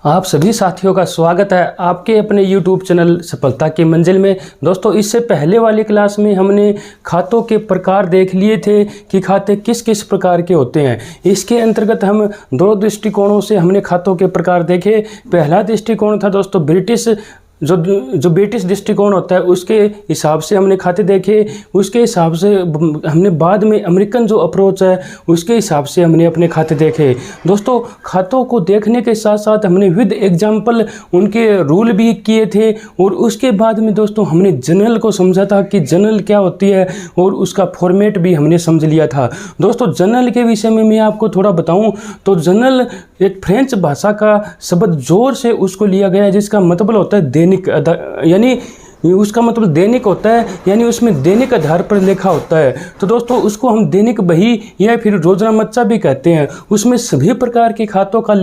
आप सभी साथियों का स्वागत है आपके अपने YouTube चैनल सफलता की मंजिल में। दोस्तों, इससे पहले वाली क्लास में हमने खातों के प्रकार देख लिए थे कि खाते किस किस प्रकार के होते हैं। इसके अंतर्गत हम दो दृष्टिकोणों से हमने खातों के प्रकार देखे। पहला दृष्टिकोण था दोस्तों ब्रिटिश, जो ब्रिटिश दृष्टिकोण होता है उसके हिसाब से हमने खाते देखे। उसके हिसाब से हमने बाद में अमेरिकन जो अप्रोच है उसके हिसाब से हमने अपने खाते देखे। दोस्तों, खातों को देखने के साथ साथ हमने विद एग्जाम्पल उनके रूल भी किए थे और उसके बाद में दोस्तों हमने जनरल को समझा था कि जनरल क्या होती है और उसका फॉर्मेट भी हमने समझ लिया था। दोस्तों, जनरल के विषय में मैं आपको थोड़ा बताऊं तो जनरल एक फ्रेंच भाषा का शब्द जोर से उसको लिया गया है, जिसका मतलब होता है दैनिक, यानी उसका मतलब दैनिक होता है, यानी उसमें दैनिक आधार पर लेखा होता है। तो दोस्तों, उसको हम दैनिक बही या फिर रोजनामच्चा भी कहते हैं। उसमें सभी प्रकार के खातों का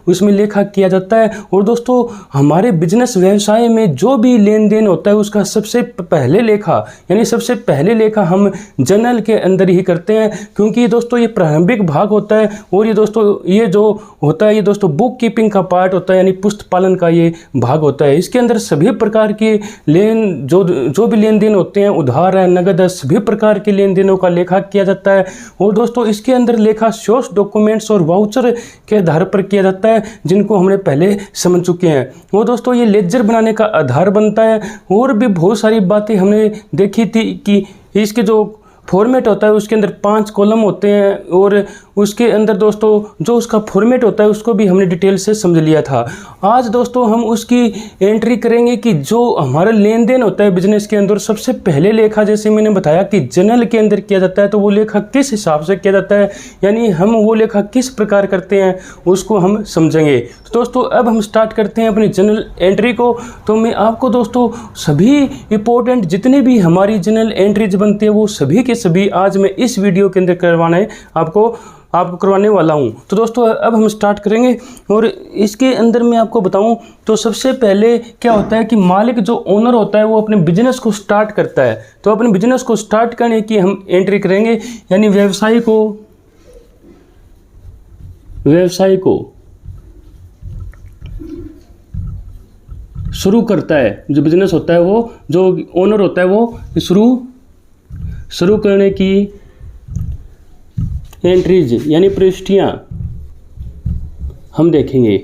उसमें लेखा किया जाता है। और दोस्तों, हमारे बिजनेस व्यवसाय में जो भी लेन देन होता है उसका सबसे पहले लेखा, यानी सबसे पहले लेखा हम जनरल के अंदर ही करते हैं, क्योंकि दोस्तों ये प्रारंभिक भाग होता है। और ये दोस्तों ये जो होता है ये दोस्तों बुक कीपिंग का पार्ट होता है, यानी पुस्त पालन का ये भाग होता है। इसके अंदर सभी प्रकार के जो भी लेन देन होते हैं, उधार है, नगद है, सभी प्रकार के लेन देनों का लेखा किया जाता है। और दोस्तों, इसके अंदर लेखा सोर्स डॉक्यूमेंट्स और वाउचर के आधार पर किया जाता है, जिनको हमने पहले समझ चुके हैं। वो दोस्तों ये लेजर बनाने का आधार बनता है। और भी बहुत सारी बातें हमने देखी थी कि इसके जो फॉर्मेट होता है उसके अंदर 5 कॉलम होते हैं और उसके अंदर दोस्तों जो उसका फॉर्मेट होता है उसको भी हमने डिटेल से समझ लिया था। आज दोस्तों हम उसकी एंट्री करेंगे कि जो हमारा लेन देन होता है बिजनेस के अंदर, सबसे पहले लेखा जैसे मैंने बताया कि जनरल के अंदर किया जाता है, तो वो लेखा किस हिसाब से किया जाता है, यानी हम वो लेखा किस प्रकार करते हैं उसको हम समझेंगे। तो दोस्तों अब हम स्टार्ट करते हैं अपनी जनरल एंट्री को। तो मैं आपको दोस्तों सभी इंपॉर्टेंट जितने भी हमारी जनरल एंट्रीज बनती है वो सभी के सभी आज मैं इस वीडियो के अंदर आपको करवाने वाला हूं। तो दोस्तों अब हम स्टार्ट करेंगे। और इसके अंदर मैं आपको बताऊं तो सबसे पहले क्या होता है कि मालिक जो ओनर होता है वो अपने बिजनेस को स्टार्ट करता है। तो अपने बिजनेस को स्टार्ट करने की हम एंट्री करेंगे, यानी व्यवसाय को शुरू करता है। जो बिजनेस होता है वो जो ओनर होता है वो शुरू करने की एंट्रीज यानी प्रविष्टियां हम देखेंगे।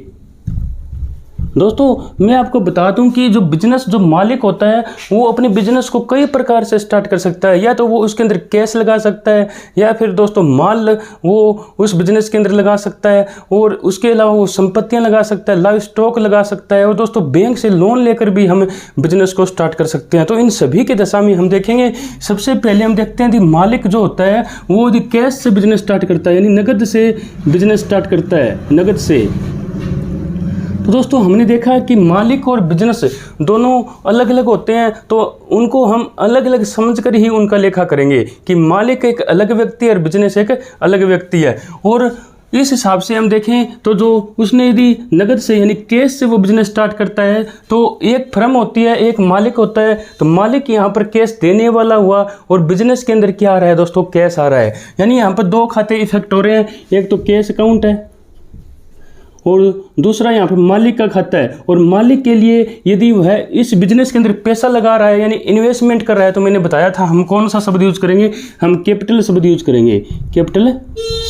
दोस्तों मैं आपको बता दूं कि जो मालिक होता है वो अपने बिजनेस को कई प्रकार से स्टार्ट कर सकता है। या तो वो उसके अंदर कैश लगा सकता है, या फिर दोस्तों माल वो उस बिजनेस के अंदर लगा सकता है, और उसके अलावा वो संपत्तियां लगा सकता है, लाइव स्टॉक लगा सकता है, और दोस्तों बैंक से लोन लेकर भी हम बिजनेस को स्टार्ट कर सकते हैं। तो इन सभी के दशा में हम देखेंगे। सबसे पहले हम देखते हैं कि मालिक जो होता है वो यदि कैश से बिजनेस स्टार्ट करता है, यानी नगद से बिजनेस स्टार्ट करता है, नगद से। तो दोस्तों हमने देखा कि मालिक और बिजनेस दोनों अलग अलग होते हैं, तो उनको हम अलग अलग समझकर ही उनका लेखा करेंगे कि मालिक एक अलग व्यक्ति है और बिजनेस एक अलग व्यक्ति है। और इस हिसाब से हम देखें तो जो उसने यदि नगद से यानी कैश से वो बिजनेस स्टार्ट करता है तो एक फर्म होती है, एक मालिक होता है। तो मालिक यहाँ पर कैश देने वाला हुआ और बिजनेस के अंदर क्या आ रहा है दोस्तों, कैश आ रहा है। यानी यहाँ पर 2 खाते इफेक्ट हो रहे हैं, एक तो कैश अकाउंट है और दूसरा यहाँ पर मालिक का खाता है। और मालिक के लिए यदि वह इस बिजनेस के अंदर पैसा लगा रहा है यानी इन्वेस्टमेंट कर रहा है, तो मैंने बताया था हम कौन सा शब्द यूज करेंगे, हम कैपिटल शब्द यूज करेंगे, कैपिटल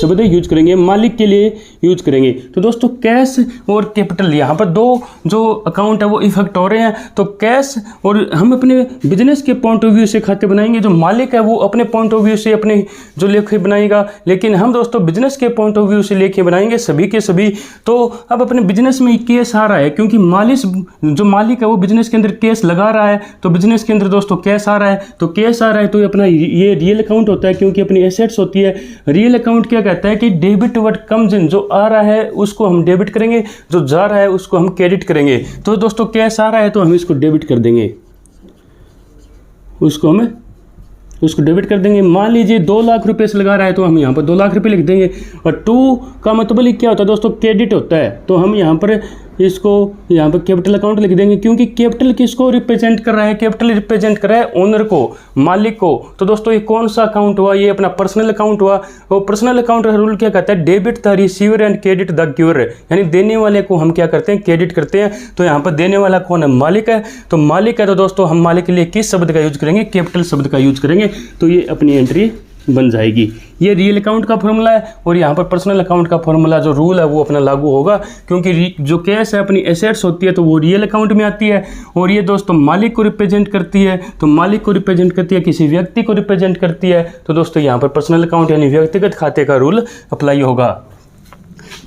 शब्द यूज करेंगे, मालिक के लिए यूज करेंगे। तो दोस्तों कैश और कैपिटल यहाँ पर 2 जो अकाउंट है वो इफेक्ट हो रहे हैं। तो कैश, और हम अपने बिजनेस के पॉइंट ऑफ व्यू से खाते बनाएंगे, जो मालिक है वो अपने पॉइंट ऑफ व्यू से अपने जो लेखे बनाएगा, लेकिन हम दोस्तों बिजनेस के पॉइंट ऑफ व्यू से लेखे बनाएंगे सभी के सभी। तो अब अपने बिजनेस में कैश आ रहा है, क्योंकि जो मालिक है वो बिजनेस के अंदर कैश लगा रहा है, तो बिजनेस के अंदर दोस्तों कैश आ रहा है। तो कैश आ रहा है तो अपना ये रियल अकाउंट होता है, क्योंकि अपनी एसेट्स होती है। रियल अकाउंट क्या कहता है कि डेबिट व्हाट कम्स इन, जो आ रहा है उसको हम डेबिट करेंगे, जो जा रहा है उसको हम क्रेडिट करेंगे। तो दोस्तों कैश आ रहा है तो हम इसको डेबिट कर देंगे, उसको हम उसको डेबिट कर देंगे। मान लीजिए 2 लाख रुपए से लगा रहा है तो हम यहाँ पर 2 लाख रुपए लिख देंगे। और 2 का मतलब क्या होता है दोस्तों, क्रेडिट होता है। तो हम यहाँ पर इसको यहाँ पर कैपिटल अकाउंट लिख देंगे, क्योंकि कैपिटल किसको रिप्रेजेंट कर रहा है, कैपिटल रिप्रेजेंट कर रहा है ओनर को, मालिक को। तो दोस्तों ये कौन सा अकाउंट हुआ, ये अपना पर्सनल अकाउंट हुआ। और पर्सनल अकाउंट का रूल क्या कहता है, debit the receiver and credit the giver, यानी देने वाले को हम क्या करते हैं, क्रेडिट करते हैं। तो यहाँ पर देने वाला कौन है, मालिक है। तो मालिक है तो दोस्तों हम मालिक के लिए किस शब्द का यूज करेंगे, कैपिटल शब्द का यूज करेंगे। तो ये अपनी एंट्री बन जाएगी। ये रियल अकाउंट का फॉर्मूला है और यहाँ पर पर्सनल अकाउंट का फॉर्मूला जो रूल है वो अपना लागू होगा, क्योंकि जो कैश है अपनी एसेट्स होती है तो वो रियल अकाउंट में आती है। और ये दोस्तों मालिक को रिप्रेजेंट करती है, तो मालिक को रिप्रेजेंट करती है, किसी व्यक्ति को रिप्रेजेंट करती है। तो दोस्तों यहाँ पर पर्सनल अकाउंट यानी व्यक्तिगत खाते का रूल अप्लाई होगा।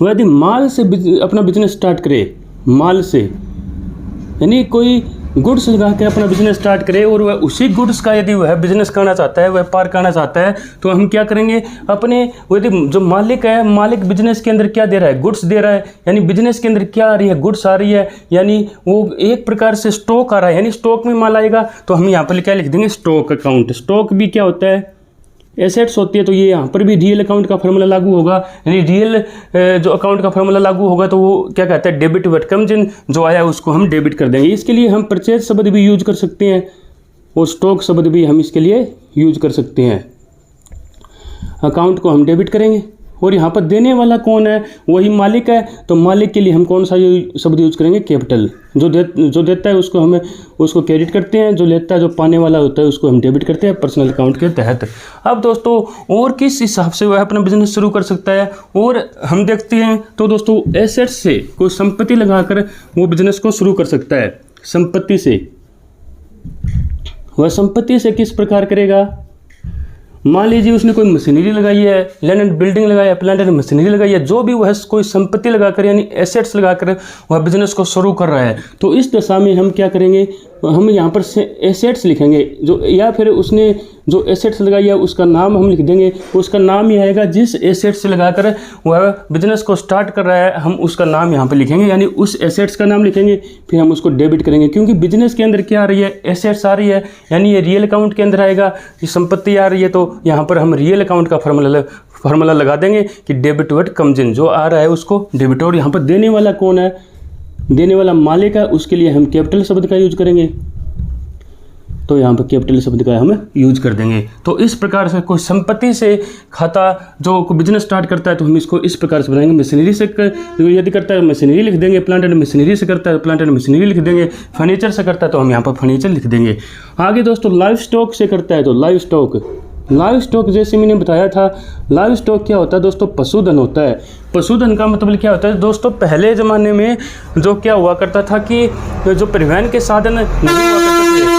यदि माल से अपना बिजनेस स्टार्ट करे, माल से यानी कोई गुड्स लगा के अपना बिजनेस स्टार्ट करे और वह उसी गुड्स का यदि वह बिजनेस करना चाहता है, व्यापार करना चाहता है, तो हम क्या करेंगे, अपने यदि जो मालिक है, मालिक बिजनेस के अंदर क्या दे रहा है, गुड्स दे रहा है, यानी बिजनेस के अंदर क्या आ रही है, गुड्स आ रही है, यानी वो एक प्रकार से स्टॉक आ रहा है, यानी स्टॉक में माल आएगा। तो हम यहाँ पर क्या लिख देंगे, स्टॉक अकाउंट। स्टॉक भी क्या होता है, एसेट्स होती है। तो ये यहाँ पर भी रियल अकाउंट का फॉर्मूला लागू होगा, यानी रियल जो अकाउंट का फॉर्मूला लागू होगा तो वो क्या कहता है, डेबिट व्हाट कम्स इन, जो आया उसको हम डेबिट कर देंगे। इसके लिए हम परचेज शब्द भी यूज कर सकते हैं और स्टॉक शब्द भी हम इसके लिए यूज कर सकते हैं। अकाउंट को हम डेबिट करेंगे और यहाँ पर देने वाला कौन है, वही मालिक है। तो मालिक के लिए हम कौन सा शब्द यूज करेंगे, कैपिटल। जो देता है उसको हमें उसको क्रेडिट करते हैं, जो लेता है, जो पाने वाला होता है उसको हम डेबिट करते हैं पर्सनल अकाउंट के तहत। अब दोस्तों और किस हिसाब से वह अपना बिजनेस शुरू कर सकता है, और हम देखते हैं तो दोस्तों एसेट्स से कोई संपत्ति लगाकर वो बिजनेस को शुरू कर सकता है। संपत्ति से, वह संपत्ति से किस प्रकार करेगा, मान लीजिए उसने कोई मशीनरी लगाई है, लैंड एंड बिल्डिंग लगाया है, प्लांट एंड मशीनरी लगाई है, जो भी वह कोई संपत्ति लगाकर यानी एसेट्स लगाकर वह बिजनेस को शुरू कर रहा है। तो इस दशा में हम क्या करेंगे, हम यहाँ पर एसेट्स लिखेंगे, जो या फिर उसने जो एसेट्स लगाई है उसका नाम हम लिख देंगे। उसका नाम ही आएगा जिस एसेट्स से लगाकर वह बिजनेस को स्टार्ट कर रहा है, हम उसका नाम यहाँ पर लिखेंगे, यानी उस एसेट्स का नाम लिखेंगे, फिर हम उसको डेबिट करेंगे। क्योंकि बिजनेस के अंदर क्या आ रही है, एसेट्स आ रही है, यानी ये रियल अकाउंट के अंदर आएगा। ये संपत्ति आ रही है तो यहाँ पर हम रियल अकाउंट का फार्मूला लगा देंगे कि डेबिट व्हाट कम्स इन, जो आ रहा है उसको डेबिट। और यहाँ पर देने वाला कौन है, देने वाला मालिक है, उसके लिए हम कैपिटल शब्द का यूज करेंगे। तो यहाँ पर कैपिटल शब्द का हम यूज कर देंगे। तो इस प्रकार से कोई संपत्ति से खाता जो कोई बिजनेस स्टार्ट करता है तो हम इसको इस प्रकार से बनाएंगे। मशीनरी से यदि करता है मशीनरी लिख देंगे, प्लांट एंड मशीनरी से करता है प्लांट एंड मशीनरी लिख देंगे, फर्नीचर से करता है तो हम यहाँ पर फर्नीचर लिख देंगे। आगे दोस्तों लाइव स्टॉक से करता है तो लाइव स्टॉक। लाइव स्टॉक जैसे मैंने बताया था, लाइव स्टॉक क्या होता है दोस्तों, पशुधन होता है। पशुधन का मतलब क्या होता है दोस्तों, पहले ज़माने में जो क्या हुआ करता था कि जो परिवहन के साधन नहीं हुआ करते थे,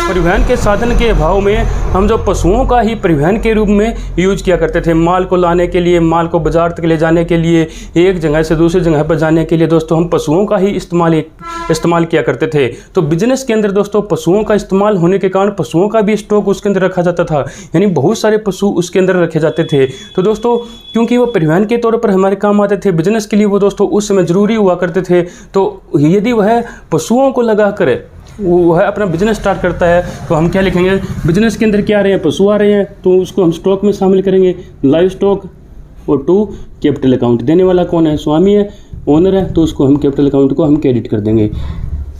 परिवहन के साधन के अभाव में हम जो पशुओं का ही परिवहन के रूप में यूज किया करते थे। माल को लाने के लिए, माल को बाजार तक ले जाने के लिए, एक जगह से दूसरी जगह पर जाने के लिए दोस्तों हम पशुओं का ही इस्तेमाल किया करते थे। तो बिजनेस के अंदर दोस्तों पशुओं का इस्तेमाल होने के कारण पशुओं का भी स्टॉक उसके अंदर रखा जाता था, यानी बहुत सारे पशु उसके अंदर रखे जाते थे। तो दोस्तों क्योंकि वो परिवहन के तौर पर हमारे काम आते थे, बिजनेस के लिए वो दोस्तों उस समय जरूरी हुआ करते थे। तो यदि वह पशुओं को लगा कर वह अपना बिजनेस स्टार्ट करता है तो हम क्या लिखेंगे, बिजनेस के अंदर क्या आ रहे हैं, पशु आ रहे हैं, तो उसको हम स्टॉक में शामिल करेंगे, लाइव स्टॉक। और 2 कैपिटल अकाउंट, देने वाला कौन है, स्वामी है, ओनर है, तो उसको हम कैपिटल अकाउंट को हम क्रेडिट कर देंगे।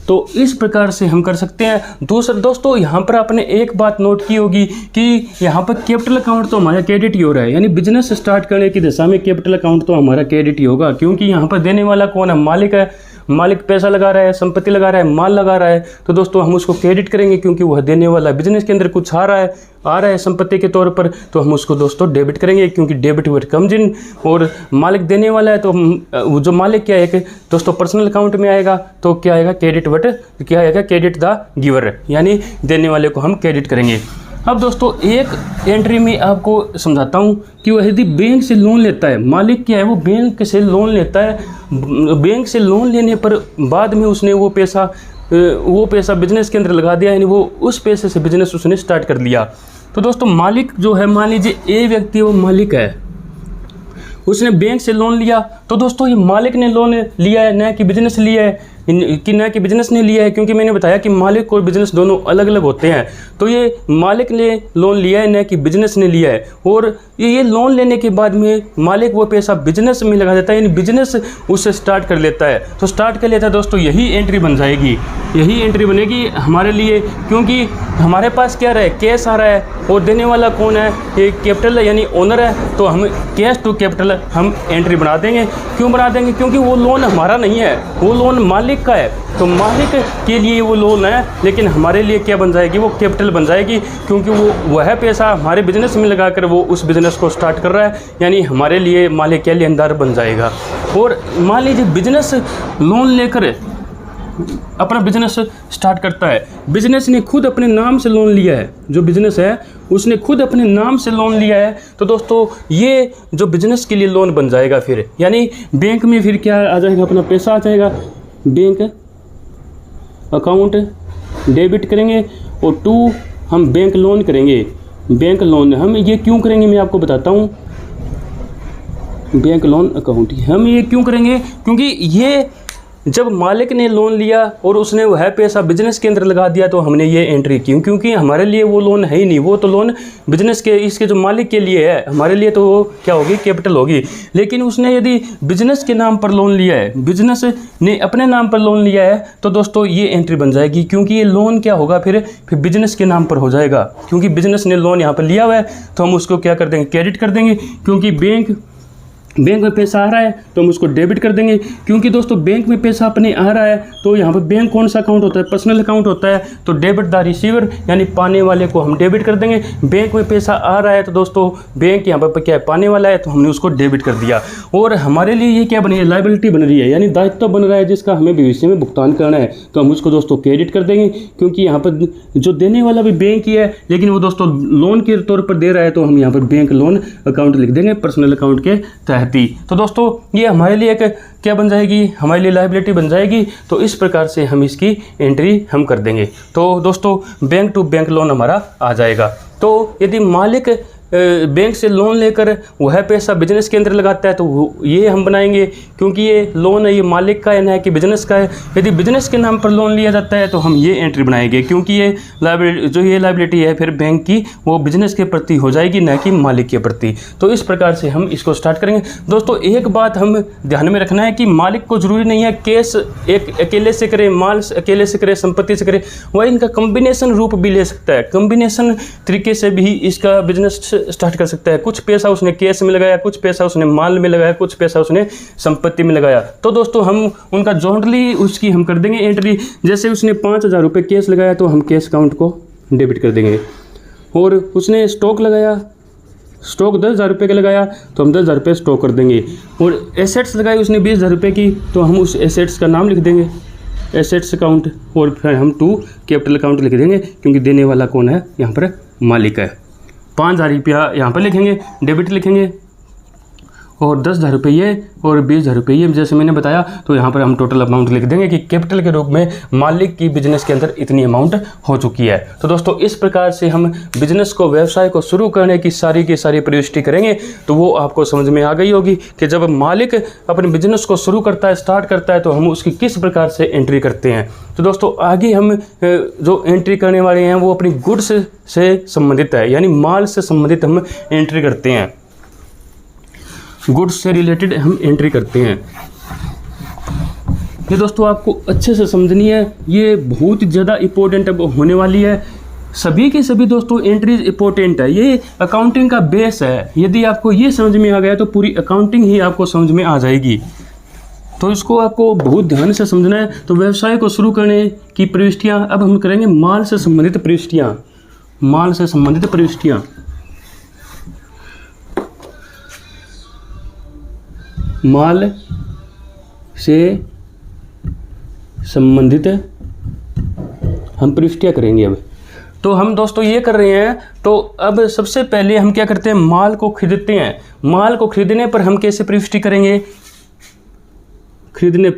तो इस प्रकार से हम कर सकते हैं। दूसरा दोस्तों यहाँ पर आपने एक बात नोट की होगी कि यहाँ पर कैपिटल अकाउंट तो हमारा क्रेडिट ही हो रहा है, यानी बिजनेस स्टार्ट करने की दशा में कैपिटल अकाउंट तो हमारा क्रेडिट ही होगा, क्योंकि यहाँ पर देने वाला कौन है, मालिक है। मालिक पैसा लगा रहा है, संपत्ति लगा रहा है, माल लगा रहा है, तो दोस्तों हम उसको क्रेडिट करेंगे क्योंकि वह देने वाला है। बिजनेस के अंदर कुछ आ रहा है संपत्ति के तौर पर, तो हम उसको दोस्तों डेबिट करेंगे क्योंकि डेबिट व्हाट कम्स इन। और मालिक देने वाला है तो जो मालिक क्या है दोस्तों पर्सनल अकाउंट में आएगा, तो क्या आएगा, क्रेडिट व्हाट क्या आएगा, क्रेडिट द गिवर, यानी देने वाले को हम क्रेडिट करेंगे। अब दोस्तों एक एंट्री में आपको समझाता हूँ कि वह यदि बैंक से लोन लेता है, मालिक क्या है वो बैंक से लोन लेता है, बैंक से लोन लेने पर बाद में उसने वो पैसा बिजनेस के अंदर लगा दिया, यानी वो उस पैसे से बिजनेस उसने स्टार्ट कर लिया। तो दोस्तों मालिक जो है, मान लीजिए ए व्यक्ति वो मालिक है, उसने बैंक से लोन लिया, तो दोस्तों ये मालिक ने लोन लिया है, न कि बिजनेस लिया है, कि न कि बिजनेस ने लिया है, क्योंकि मैंने बताया कि मालिक और बिजनेस दोनों अलग अलग होते हैं। तो ये मालिक ने लोन लिया है, न कि बिजनेस ने लिया है। और ये लोन लेने के बाद में मालिक वो पैसा बिजनेस में लगा देता है, यानी बिजनेस उससे स्टार्ट कर लेता है। तो स्टार्ट कर लेता है दोस्तों, यही एंट्री बन जाएगी, यही एंट्री बनेगी हमारे लिए, क्योंकि हमारे पास क्या रहा है, कैश आ रहा है और देने वाला कौन है, ये कैपिटल है यानी ओनर है। तो हम कैश टू कैपिटल हम एंट्री बना देंगे। क्यों बना देंगे? क्योंकि वो लोन हमारा नहीं है, वो लोन मालिक का है। तो मालिक के लिए वो लोन है, लेकिन हमारे लिए क्या बन जाएगी, वो कैपिटल बन जाएगी, क्योंकि वो वह पैसा हमारे बिजनेस में लगाकर वो उस बिज़नेस को स्टार्ट कर रहा है, यानी हमारे लिए मालिक क्या लेनदार बन जाएगा। और मान लीजिए बिजनेस लोन लेकर अपना बिजनेस स्टार्ट करता है, बिजनेस ने खुद अपने नाम से लोन लिया है, जो बिजनेस है उसने खुद अपने नाम से लोन लिया है। तो दोस्तों ये जो बिजनेस के लिए लोन बन जाएगा, फिर यानी बैंक में फिर क्या आ जाएगा, अपना पैसा आ जाएगा, बैंक अकाउंट डेबिट करेंगे और टू हम बैंक लोन करेंगे। बैंक लोन हम ये क्यों करेंगे मैं आपको बताता हूँ। बैंक लोन अकाउंट हम ये क्यों करेंगे, क्योंकि ये जब मालिक ने लोन लिया और उसने वह पैसा बिजनेस के अंदर लगा दिया, तो हमने ये एंट्री की, क्योंकि हमारे लिए वो लोन है ही नहीं, वो तो लोन बिजनेस के इसके जो मालिक के लिए है, हमारे लिए तो वो क्या होगी, कैपिटल होगी। लेकिन उसने यदि बिजनेस के नाम पर लोन लिया है, बिजनेस ने अपने नाम पर लोन लिया है, तो दोस्तों ये एंट्री बन जाएगी, क्योंकि ये लोन क्या होगा, फिर बिजनेस के नाम पर हो जाएगा, क्योंकि बिजनेस ने लोन यहाँ पर लिया हुआ है। तो हम उसको क्या कर देंगे, क्रेडिट कर देंगे, क्योंकि बैंक में पैसा आ रहा है तो हम उसको डेबिट कर देंगे। क्योंकि दोस्तों बैंक में पैसा अपने आ रहा है, तो यहाँ पर बैंक कौन सा अकाउंट होता है, पर्सनल अकाउंट होता है। तो डेबिट द रिसीवर यानी पाने वाले को हम डेबिट कर देंगे। बैंक में पैसा आ रहा है तो दोस्तों बैंक यहाँ पर क्या है, पाने वाला है, तो हमने उसको डेबिट कर दिया। और हमारे लिए ये क्या बनी है, लायबिलिटी बन रही है, यानी दायित्व बन रहा है जिसका हमें भविष्य में भुगतान करना है। तो हम उसको दोस्तों क्रेडिट कर देंगे, क्योंकि यहाँ पर जो देने वाला भी बैंक ही है, लेकिन वो दोस्तों लोन के तौर पर दे रहा है, तो हम यहाँ पर बैंक लोन अकाउंट लिख देंगे पर्सनल अकाउंट के तहत ही। तो दोस्तों ये हमारे लिए एक क्या बन जाएगी, हमारे लिए लायबिलिटी बन जाएगी। तो इस प्रकार से हम इसकी एंट्री हम कर देंगे। तो दोस्तों बैंक टू बैंक लोन हमारा आ जाएगा। तो यदि मालिक बैंक से लोन लेकर वह पैसा बिजनेस के अंदर लगाता है, तो ये हम बनाएंगे, क्योंकि ये लोन है, ये मालिक का है ना कि बिजनेस का है। यदि बिजनेस के नाम पर लोन लिया जाता है तो हम ये एंट्री बनाएंगे, क्योंकि ये लायबिलिटी है फिर बैंक की, वो बिजनेस के प्रति हो जाएगी, न कि मालिक के प्रति। तो इस प्रकार से हम इसको स्टार्ट करेंगे। दोस्तों एक बात हम ध्यान में रखना है कि मालिक को जरूरी नहीं है कैश एक अकेले से करे, माल अकेले से करे, संपत्ति से करे, वह इनका कम्बिनेशन रूप भी ले सकता है। कम्बिनेशन तरीके से भी इसका बिजनेस स्टार्ट कर सकता है। कुछ पैसा उसने कैश में लगाया, कुछ पैसा उसने माल में लगाया, कुछ पैसा उसने संपत्ति में लगाया। तो दोस्तों हम उनका जॉइंटली उसकी हम कर देंगे एंट्री। जैसे उसने 5,000 रुपये कैश लगाया, तो हम कैश अकाउंट को डेबिट कर देंगे। और उसने स्टॉक लगाया, स्टॉक 10,000 रुपये का लगाया, तो हम 10,000 रुपये स्टॉक कर देंगे। और एसेट्स लगाई उसने 20,000 रुपये की, तो हम उस एसेट्स का नाम लिख देंगे, एसेट्स अकाउंट। और फिर हम टू कैपिटल अकाउंट लिख देंगे, क्योंकि देने वाला कौन है, यहाँ पर मालिक है। 5,000 रुपया यहाँ पर लिखेंगे, डेबिट लिखेंगे, और 10,000 रुपये और 20,000 रुपये जैसे मैंने बताया। तो यहाँ पर हम टोटल अमाउंट लिख देंगे कि कैपिटल के रूप में मालिक की बिजनेस के अंदर इतनी अमाउंट हो चुकी है। तो दोस्तों इस प्रकार से हम बिजनेस को, व्यवसाय को शुरू करने की सारी प्रविष्टि करेंगे। तो वो आपको समझ में आ गई होगी कि जब मालिक अपने बिजनेस को शुरू करता है, स्टार्ट करता है, तो हम उसकी किस प्रकार से एंट्री करते हैं। तो दोस्तों आगे हम जो एंट्री करने वाले हैं वो अपनी गुड्स से संबंधित है, यानी माल से संबंधित हम एंट्री करते हैं, गुड्स से रिलेटेड हम एंट्री करते हैं। ये दोस्तों आपको अच्छे से समझनी है, ये बहुत ज़्यादा इम्पोर्टेंट होने वाली है। सभी की सभी दोस्तों एंट्रीज इंपॉर्टेंट है, ये अकाउंटिंग का बेस है। यदि आपको ये समझ में आ गया तो पूरी अकाउंटिंग ही आपको समझ में आ जाएगी। तो इसको आपको बहुत ध्यान से समझना है। तो व्यवसाय को शुरू करने की प्रविष्टियाँ अब हम करेंगे माल से संबंधित प्रविष्टियाँ, माल से संबंधित प्रविष्टियाँ। माल से संबंधित हम प्रविष्टियाँ करेंगे। अब तो हम दोस्तों ये कर रहे हैं। तो अब सबसे पहले हम क्या करते हैं, माल को खरीदते हैं। माल को खरीदने पर हम कैसे प्रविष्टि करेंगे, खरीदने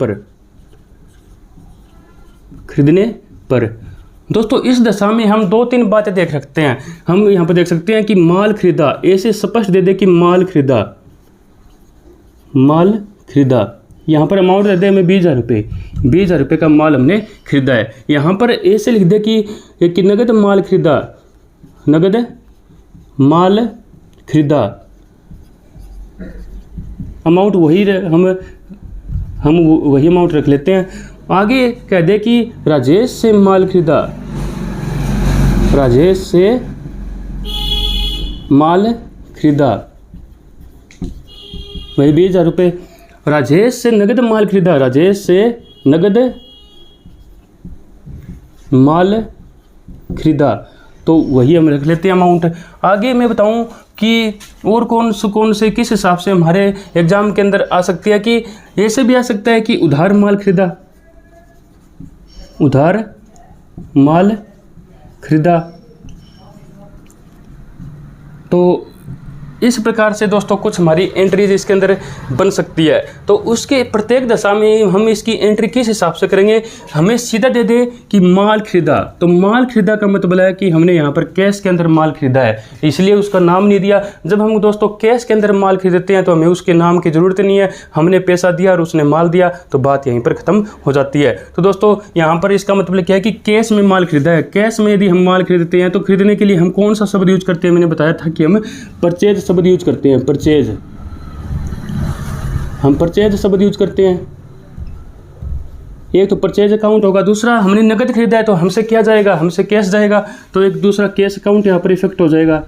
पर दोस्तों इस दशा में हम 2-3 बातें देख सकते हैं। हम यहाँ पर देख सकते हैं कि माल खरीदा, ऐसे स्पष्ट दे दे कि माल खरीदा, यहाँ पर अमाउंट दे दे हमें 20,000 रुपये, 20,000 रुपये का माल हमने खरीदा है। यहाँ पर ऐसे लिख दे कि नगद माल खरीदा, नगद माल खरीदा, अमाउंट वही हम वही अमाउंट रख लेते हैं। आगे कह दे कि राजेश से माल खरीदा, राजेश से माल खरीदा, वही 20,000 रुपये। राजेश से नगद माल खरीदा, राजेश से नगद माल खरीदा, तो वही हम रख लेते हैं अमाउंट। आगे मैं बताऊं कि और कौन से किस हिसाब से हमारे एग्जाम के अंदर आ सकती है कि ऐसे भी आ सकता है कि उधार माल खरीदा, उधार माल खरीदा। तो इस प्रकार से दोस्तों कुछ हमारी एंट्रीज इसके अंदर बन सकती है। तो उसके प्रत्येक दशा में हम इसकी एंट्री किस हिसाब से करेंगे, हमें सीधा दे दे कि माल खरीदा, तो माल खरीदा का मतलब है कि हमने यहाँ पर कैश के अंदर माल खरीदा है, इसलिए उसका नाम नहीं दिया। जब हम दोस्तों कैश के अंदर माल खरीदते हैं तो हमें उसके नाम की ज़रूरत नहीं है, हमने पैसा दिया और उसने माल दिया, तो बात यहीं पर ख़त्म हो जाती है। तो दोस्तों यहाँ पर इसका मतलब क्या है कि कैश में माल खरीदा है। कैश में यदि हम माल खरीदते हैं तो खरीदने के लिए हम कौन सा शब्द यूज करते हैं, मैंने बताया था कि हम परचेज शब्द यूज करते हैं, परचेज, हम परचेज शब्द यूज करते हैं। एक तो परचेज अकाउंट होगा, दूसरा हमने नगद खरीदा है तो हमसे क्या जाएगा, हमसे कैश जाएगा, तो एक दूसरा कैश अकाउंट यहाँ पर इफेक्ट हो जाएगा,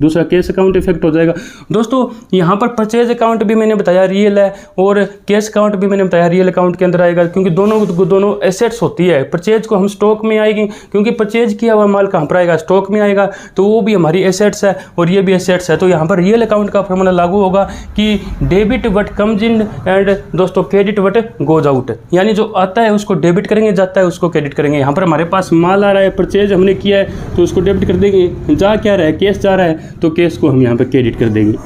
दूसरा कैश अकाउंट इफेक्ट हो जाएगा। दोस्तों यहाँ पर परचेज अकाउंट भी मैंने बताया रियल है और कैश अकाउंट भी मैंने बताया रियल अकाउंट के अंदर आएगा, क्योंकि दोनों एसेट्स होती है। परचेज को हम स्टॉक में आएगी, क्योंकि परचेज किया हुआ माल कहाँ पर आएगा, स्टॉक में आएगा, तो वो भी हमारी एसेट्स है और ये भी एसेट्स है। तो यहाँ पर रियल अकाउंट का फॉर्मूला लागू होगा कि debit what comes in and दोस्तों क्रेडिट वट गोज आउट, यानी जो आता है उसको डेबिट करेंगे, जाता है उसको क्रेडिट करेंगे। यहाँ पर हमारे पास माल आ रहा है, परचेज हमने किया है तो उसको डेबिट कर देंगे, जा क्या रहा है, कैश जा रहा है तो केस को हम यहाँ पे क्रेडिट कर देंगे,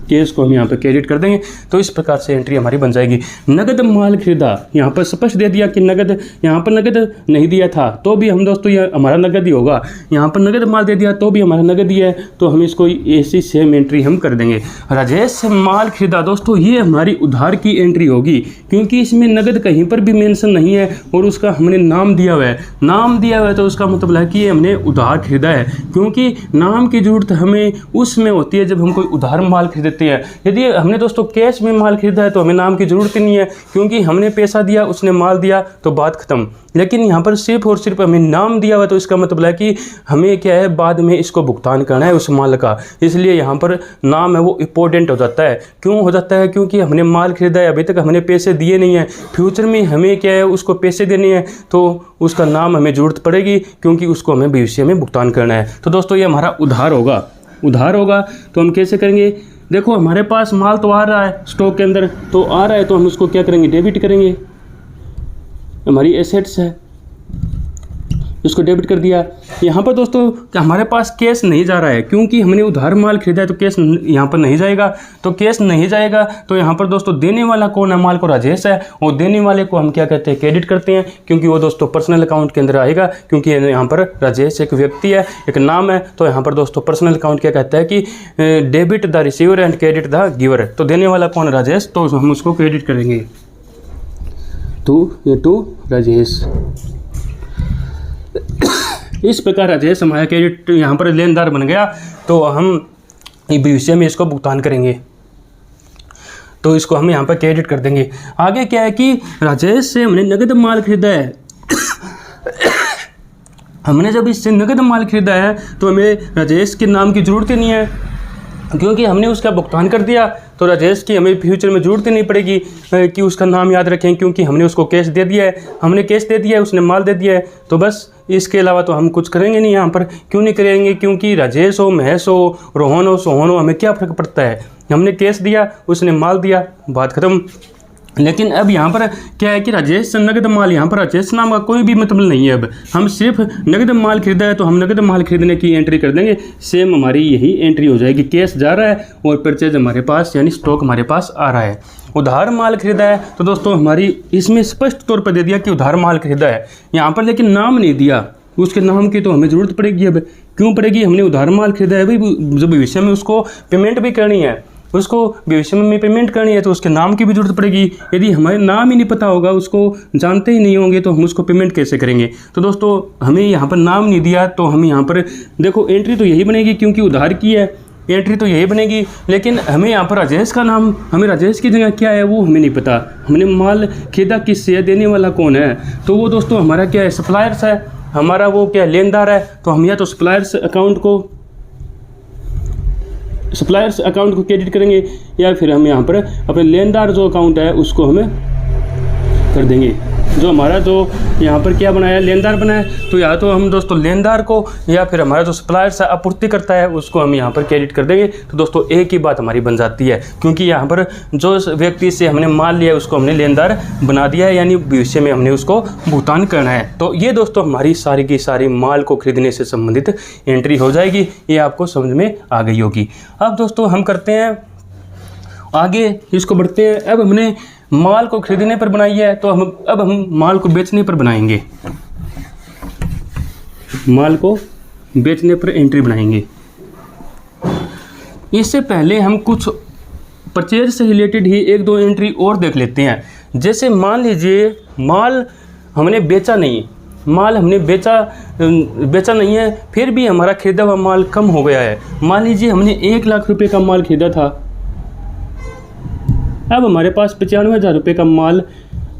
केस को हम यहाँ पे क्रेडिट कर देंगे। तो इस प्रकार से एंट्री हमारी बन जाएगी। नगद माल खरीदा, यहाँ पर स्पष्ट दे दिया कि नगद, यहाँ पर नगद नहीं दिया था तो भी हम दोस्तों ये हमारा नगद ही होगा, यहाँ पर नगद माल दे दिया तो भी हमारा नगद ही है, तो हम इसको ऐसी सेम एंट्री हम कर देंगे। राजेश से माल खरीदा, दोस्तों ये हमारी उधार की एंट्री होगी, क्योंकि इसमें नगद कहीं पर भी मेंशन नहीं है और उसका हमने नाम दिया हुआ है, नाम दिया हुआ है तो उसका मतलब है कि हमने उधार खरीदा है, क्योंकि नाम की जरूरत हमें उसमें होती है जब हम कोई उधार माल खरीदते हैं। यदि हमने दोस्तों कैश में माल खरीदा है तो हमें नाम की जरूरत ही नहीं है, क्योंकि हमने पैसा दिया उसने माल दिया तो बात खत्म। लेकिन यहाँ पर सिर्फ और सिर्फ हमें नाम दिया हुआ, तो इसका मतलब है कि हमें क्या है, बाद में इसको भुगतान करना है उस माल का, इसलिए यहाँ पर नाम है वो इम्पोर्टेंट हो जाता है। क्यों हो जाता है, क्योंकि हमने माल खरीदा है, अभी तक हमने पैसे दिए नहीं हैं, फ्यूचर में हमें क्या है उसको पैसे देने हैं, तो उसका नाम हमें ज़रूरत पड़ेगी, क्योंकि उसको हमें भविष्य में भुगतान करना है। तो दोस्तों ये हमारा उधार होगा, उधार होगा तो हम कैसे करेंगे, देखो हमारे पास माल तो आ रहा है स्टॉक के अंदर, तो आ रहा है तो हम उसको क्या करेंगे, डेबिट करेंगे, हमारी एसेट्स है उसको डेबिट कर दिया। यहाँ पर दोस्तों हमारे पास कैश नहीं जा रहा है, क्योंकि हमने उधार माल खरीदा है तो कैश यहाँ पर नहीं जाएगा, तो कैश नहीं जाएगा तो यहाँ पर दोस्तों देने वाला कौन है, माल को राजेश है, और देने वाले को हम क्या कहते हैं, क्रेडिट करते हैं, क्योंकि वो दोस्तों पर्सनल अकाउंट के अंदर आएगा, क्योंकि यहाँ पर राजेश एक व्यक्ति है, एक नाम है, तो यहाँ पर दोस्तों पर्सनल अकाउंट क्या कहता है कि debit the receiver and credit the giver, तो देने वाला कौन, राजेश, तो हम उसको क्रेडिट करेंगे टू राजेश। इस प्रकार राजेश हमारा क्रेडिट यहाँ पर लेनदार बन गया, तो हम भविष्य में इसको भुगतान करेंगे, तो इसको हम यहाँ पर क्रेडिट कर देंगे। आगे क्या है कि राजेश से हमने नगद माल खरीदा है हमने जब इससे नगद माल खरीदा है तो हमें राजेश के नाम की ज़रूरत ही नहीं है, क्योंकि हमने उसका भुगतान कर दिया, तो राजेश की हमें फ्यूचर में ज़रूरत ही नहीं पड़ेगी कि उसका नाम याद रखें, क्योंकि हमने उसको कैश दे दिया है, हमने कैश दे दिया है, उसने माल दे दिया है, तो बस इसके अलावा तो हम कुछ करेंगे नहीं यहाँ पर। क्यों नहीं करेंगे, क्योंकि राजेश हो, महेश हो, रोहन हो, सोहन हो, हमें क्या फ़र्क पड़ता है, हमने कैश दिया उसने माल दिया, बात खत्म। लेकिन अब यहाँ पर क्या है कि राजेश से नगद माल, यहाँ पर राजेश नाम का कोई भी मतलब नहीं है, अब हम सिर्फ नगद माल खरीदा है तो हम नगद माल खरीदने की एंट्री कर देंगे, सेम हमारी यही एंट्री हो जाएगी, कैश जा रहा है और परचेज हमारे पास यानी स्टॉक हमारे पास आ रहा है। उधार माल खरीदा है तो दोस्तों हमारी इसमें स्पष्ट तौर पर दे दिया कि उधार माल खरीदा है, यहाँ पर लेकिन नाम नहीं दिया, उसके नाम की तो हमें ज़रूरत पड़ेगी। अब क्यों पड़ेगी, हमने उधार माल खरीदा है भाई, जब भविष्य में उसको पेमेंट भी करनी है, उसको भविष्य में पेमेंट करनी है तो उसके नाम की भी जरूरत पड़ेगी। यदि हमें नाम ही नहीं पता होगा, उसको जानते ही नहीं होंगे, तो हम उसको पेमेंट कैसे करेंगे। तो दोस्तों हमें यहाँ पर नाम नहीं दिया, तो हम यहाँ पर देखो एंट्री तो यही बनेगी क्योंकि उधार की है, एंट्री तो यही बनेगी, लेकिन हमें यहाँ पर राजेश का नाम, हमें राजेश की जगह क्या है वो हमें नहीं पता। हमने माल खरीदा किससे है, देने वाला कौन है, तो वो दोस्तों हमारा क्या है, सप्लायर्स है, हमारा वो क्या लेनदार है। तो हम या तो सप्लायर्स अकाउंट को क्रेडिट करेंगे, या फिर हम यहाँ पर अपने लेनदार जो अकाउंट है उसको हमें कर देंगे। जो हमारा जो यहाँ पर क्या बनाया, लेनदार बनाया, तो या तो हम दोस्तों लेनदार को, या फिर हमारा जो सप्लायर्स है, आपूर्ति करता है, उसको हम यहाँ पर क्रेडिट कर देंगे। तो दोस्तों एक ही बात हमारी बन जाती है, क्योंकि यहाँ पर जो व्यक्ति से हमने माल लिया है उसको हमने लेनदार बना दिया है, यानी भविष्य में हमने उसको भुगतान करना है। तो ये दोस्तों हमारी सारी की सारी माल को खरीदने से संबंधित एंट्री हो जाएगी। ये आपको समझ में आ गई होगी। अब दोस्तों हम करते हैं आगे, इसको बढ़ते हैं। अब हमने माल को खरीदने पर बनाई है, तो अब हम माल को बेचने पर बनाएंगे, माल को बेचने पर एंट्री बनाएंगे। इससे पहले हम कुछ परचेज से रिलेटेड ही एक दो एंट्री और देख लेते हैं। जैसे मान लीजिए माल हमने बेचा नहीं, माल हमने बेचा नहीं है, फिर भी हमारा खरीदा हुआ माल कम हो गया है। मान लीजिए हमने 1 लाख रुपए का माल खरीदा था, अब हमारे पास 95,000 रुपये का माल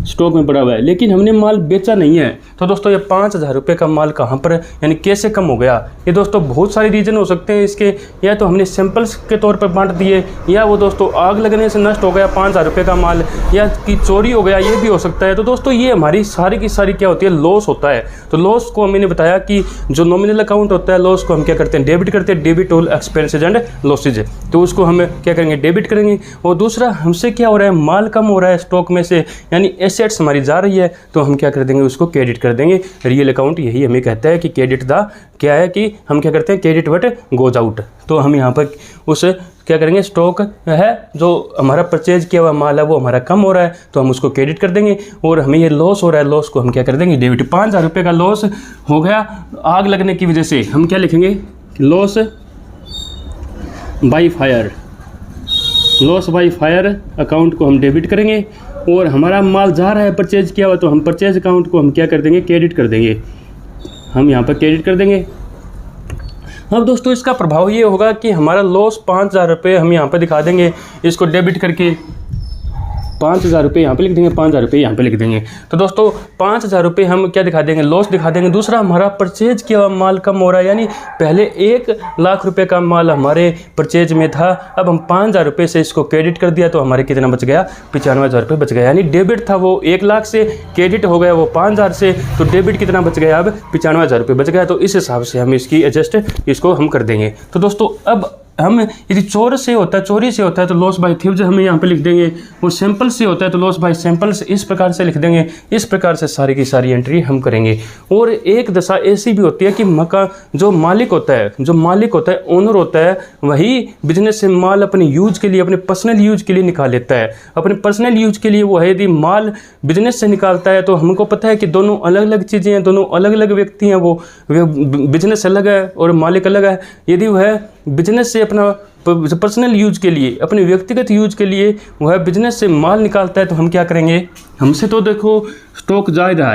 स्टॉक में पड़ा हुआ है, लेकिन हमने माल बेचा नहीं है। तो दोस्तों ये 5,000 रुपये का माल कहाँ पर, यानी कैसे कम हो गया। ये दोस्तों बहुत सारे रीज़न हो सकते हैं इसके, या तो हमने सैंपल्स के तौर पर बांट दिए, या वो दोस्तों आग लगने से नष्ट हो गया 5,000 रुपये का माल, या कि चोरी हो गया, ये भी हो सकता है। तो दोस्तों ये हमारी सारी की सारी क्या होती है, लॉस होता है। तो लॉस को मैंने बताया कि जो नॉमिनल अकाउंट होता है, लॉस को हम क्या करते हैं, डेबिट करते हैं, debit all expenses and losses. तो उसको हम क्या करेंगे, डेबिट करेंगे। और दूसरा हमसे क्या हो रहा है, माल कम हो रहा है स्टॉक में से, यानी एसेट्स हमारी जा रही है, तो हम क्या कर देंगे, उसको क्रेडिट कर देंगे। रियल अकाउंट यही हमें कहता है कि क्रेडिट द क्या है, कि हम क्या करते हैं, क्रेडिट वट गोज आउट। तो हम यहाँ पर उस क्या करेंगे, स्टॉक है जो हमारा परचेज किया हुआ माल है वो हमारा कम हो रहा है, तो हम उसको क्रेडिट कर देंगे। और हमें ये लॉस हो रहा है, लॉस को हम क्या कर देंगे, डेबिट। 5,000 रुपये का लॉस हो गया आग लगने की वजह से, हम क्या लिखेंगे, loss by fire. Loss by fire account को हम डेबिट करेंगे। और हमारा माल जा रहा है परचेज किया हुआ, तो हम परचेज अकाउंट को हम क्या कर देंगे, क्रेडिट कर देंगे। हम यहाँ पर क्रेडिट कर देंगे। अब दोस्तों इसका प्रभाव ये होगा कि हमारा लॉस 5,000 रुपये हम यहाँ पर दिखा देंगे, इसको डेबिट करके 5,000 रुपये यहाँ पे लिख देंगे, 5,000 रुपये यहाँ पे लिख देंगे। तो दोस्तों 5,000 रुपये हम क्या दिखा देंगे, लॉस दिखा देंगे। दूसरा हमारा परचेज किया हुआ माल कम हो रहा है, यानी पहले 1 लाख रुपये का माल हमारे परचेज में था, अब हम 5,000 रुपये से इसको क्रेडिट कर दिया, तो हमारे कितना बच गया, 95,000 रुपये बच गया। यानी डेबिट था वो 1 लाख से, क्रेडिट हो गया वो 5,000 से, तो डेबिट कितना बच गया, अब 95,000 रुपये बच गया। तो इस हिसाब से हम इसकी एडजस्ट इसको हम कर देंगे। तो दोस्तों अब हम यदि चोरी से होता है तो लॉस बाय थीव्स हमें यहाँ पे लिख देंगे, और सैंपल से होता है तो लॉस बाय सैंपल्स इस प्रकार से लिख देंगे। इस प्रकार से सारी की सारी एंट्री हम करेंगे। और एक दशा ऐसी भी होती है कि जो मालिक होता है, ओनर होता है, वही बिजनेस से माल अपने यूज के लिए, अपने पर्सनल यूज के लिए निकाल लेता है। अपने पर्सनल यूज के लिए वो है, यदि माल बिजनेस से निकालता है तो हमको पता है कि दोनों अलग अलग चीज़ें हैं, दोनों अलग अलग व्यक्ति हैं, वो बिजनेस अलग है और मालिक अलग है। यदि वह बिजनेस से अपना पर्सनल यूज के लिए, अपने व्यक्तिगत यूज के लिए वह बिजनेस से माल निकालता है, तो हम क्या करेंगे, हमसे तो देखो स्टॉक जा रहा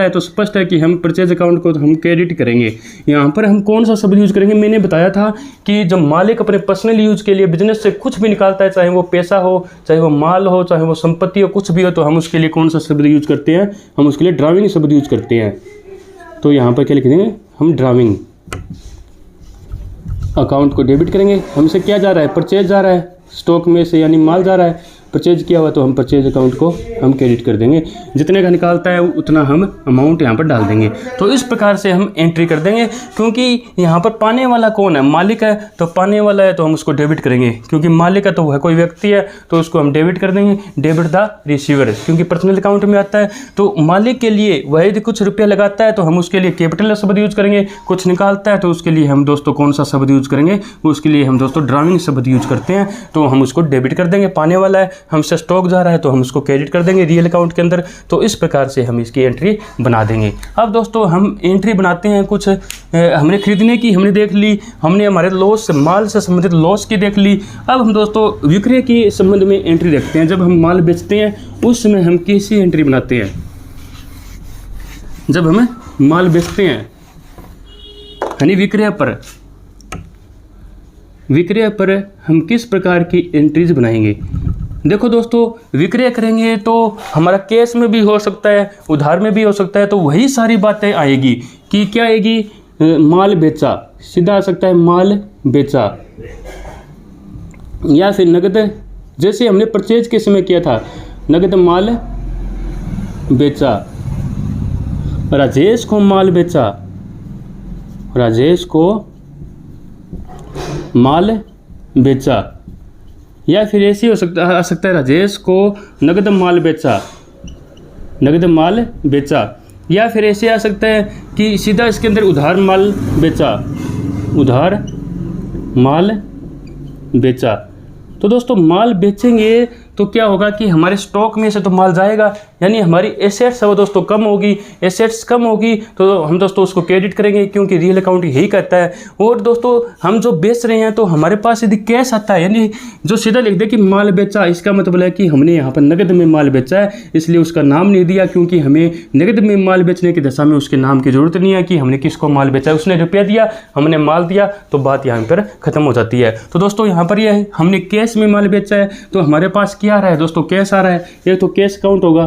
है, तो स्पष्ट है कि हम परचेज अकाउंट को हम क्रेडिट करेंगे। यहाँ पर हम कौन सा शब्द यूज करेंगे, मैंने बताया था कि जब मालिक अपने पर्सनल यूज के लिए बिजनेस से कुछ भी निकालता है, चाहे वो पैसा हो, चाहे वो माल हो, चाहे वो संपत्ति हो, कुछ भी हो, तो हम उसके लिए कौन सा शब्द यूज करते हैं, हम उसके लिए ड्राविंग शब्द यूज करते हैं। तो यहाँ पर क्या लिख देंगे, हम ड्राविंग अकाउंट को डेबिट करेंगे। हमसे क्या जा रहा है, परचेज जा रहा है स्टॉक में से, यानी माल जा रहा है, परचेज किया हुआ, तो हम परचेज अकाउंट को हम क्रेडिट कर देंगे। जितने का निकालता है उतना हम अमाउंट यहाँ पर डाल देंगे। तो इस प्रकार से हम एंट्री कर देंगे। क्योंकि यहाँ पर पाने वाला कौन है, मालिक है, तो पाने वाला है तो हम उसको डेबिट करेंगे। क्योंकि मालिक है तो वह कोई व्यक्ति है, तो उसको हम डेबिट कर देंगे, डेबिट द रिसीवर, क्योंकि पर्सनल अकाउंट में आता है। तो मालिक के लिए वह यदि कुछ रुपया लगाता है तो हम उसके लिए कैपिटल शब्द यूज करेंगे, कुछ निकालता है तो उसके लिए हम दोस्तों कौन सा शब्द यूज करेंगे, उसके लिए हम दोस्तों ड्राविंग शब्द यूज करते हैं। तो हम उसको डेबिट कर देंगे, पाने वाला है हमसे स्टॉक जा रहा है तो हम उसको क्रेडिट कर देंगे रियल अकाउंट के अंदर। तो इस प्रकार से हम इसकी एंट्री बना देंगे। अब दोस्तों हम एंट्री बनाते हैं कुछ हमने खरीदने की हमने देख ली, हमने हमारे लॉस माल से संबंधित लॉस की देख ली। अब हम दोस्तों विक्रय के संबंध में एंट्री देखते हैं। जब हम माल बेचते हैं उस समय हम कैसी एंट्री बनाते हैं। जब हमें माल बेचते हैं यानी विक्रय पर हम किस प्रकार की एंट्रीज बनाएंगे। देखो दोस्तों, विक्रय करेंगे तो हमारा कैश में भी हो सकता है, उधार में भी हो सकता है। तो वही सारी बातें आएगी कि क्या आएगी, माल बेचा, सीधा आ सकता है माल बेचा, या फिर नगद, जैसे हमने परचेज के समय किया था, नगद माल बेचा, राजेश को माल बेचा, राजेश को माल बेचा, या फिर ऐसे आ सकता है राजेश को नगद माल बेचा, नगद माल बेचा, या फिर ऐसे आ सकता है कि सीधा इसके अंदर उधार माल बेचा, उधार माल बेचा। तो दोस्तों माल बेचेंगे तो क्या होगा कि हमारे स्टॉक में से तो माल जाएगा, यानी हमारी एसेट्स है वो दोस्तों कम होगी। एसेट्स कम होगी तो हम दोस्तों उसको क्रेडिट करेंगे, क्योंकि रियल अकाउंट यही कहता है। और दोस्तों हम जो बेच रहे हैं तो हमारे पास यदि कैश आता है, यानी जो सीधा लिख दे कि माल बेचा, इसका मतलब है कि हमने यहाँ पर नगद में माल बेचा है, इसलिए उसका नाम नहीं दिया, क्योंकि हमें नगद में माल बेचने की दशा में उसके नाम की जरूरत नहीं है कि हमने किसको माल बेचा है। उसने रुपया दिया, हमने माल दिया, तो बात यहाँ पर खत्म हो जाती है। तो दोस्तों यहाँ पर यह हमने कैश में माल बेचा है तो हमारे पास क्या आ रहा है दोस्तों, कैश आ रहा है। एक तो कैश अकाउंट होगा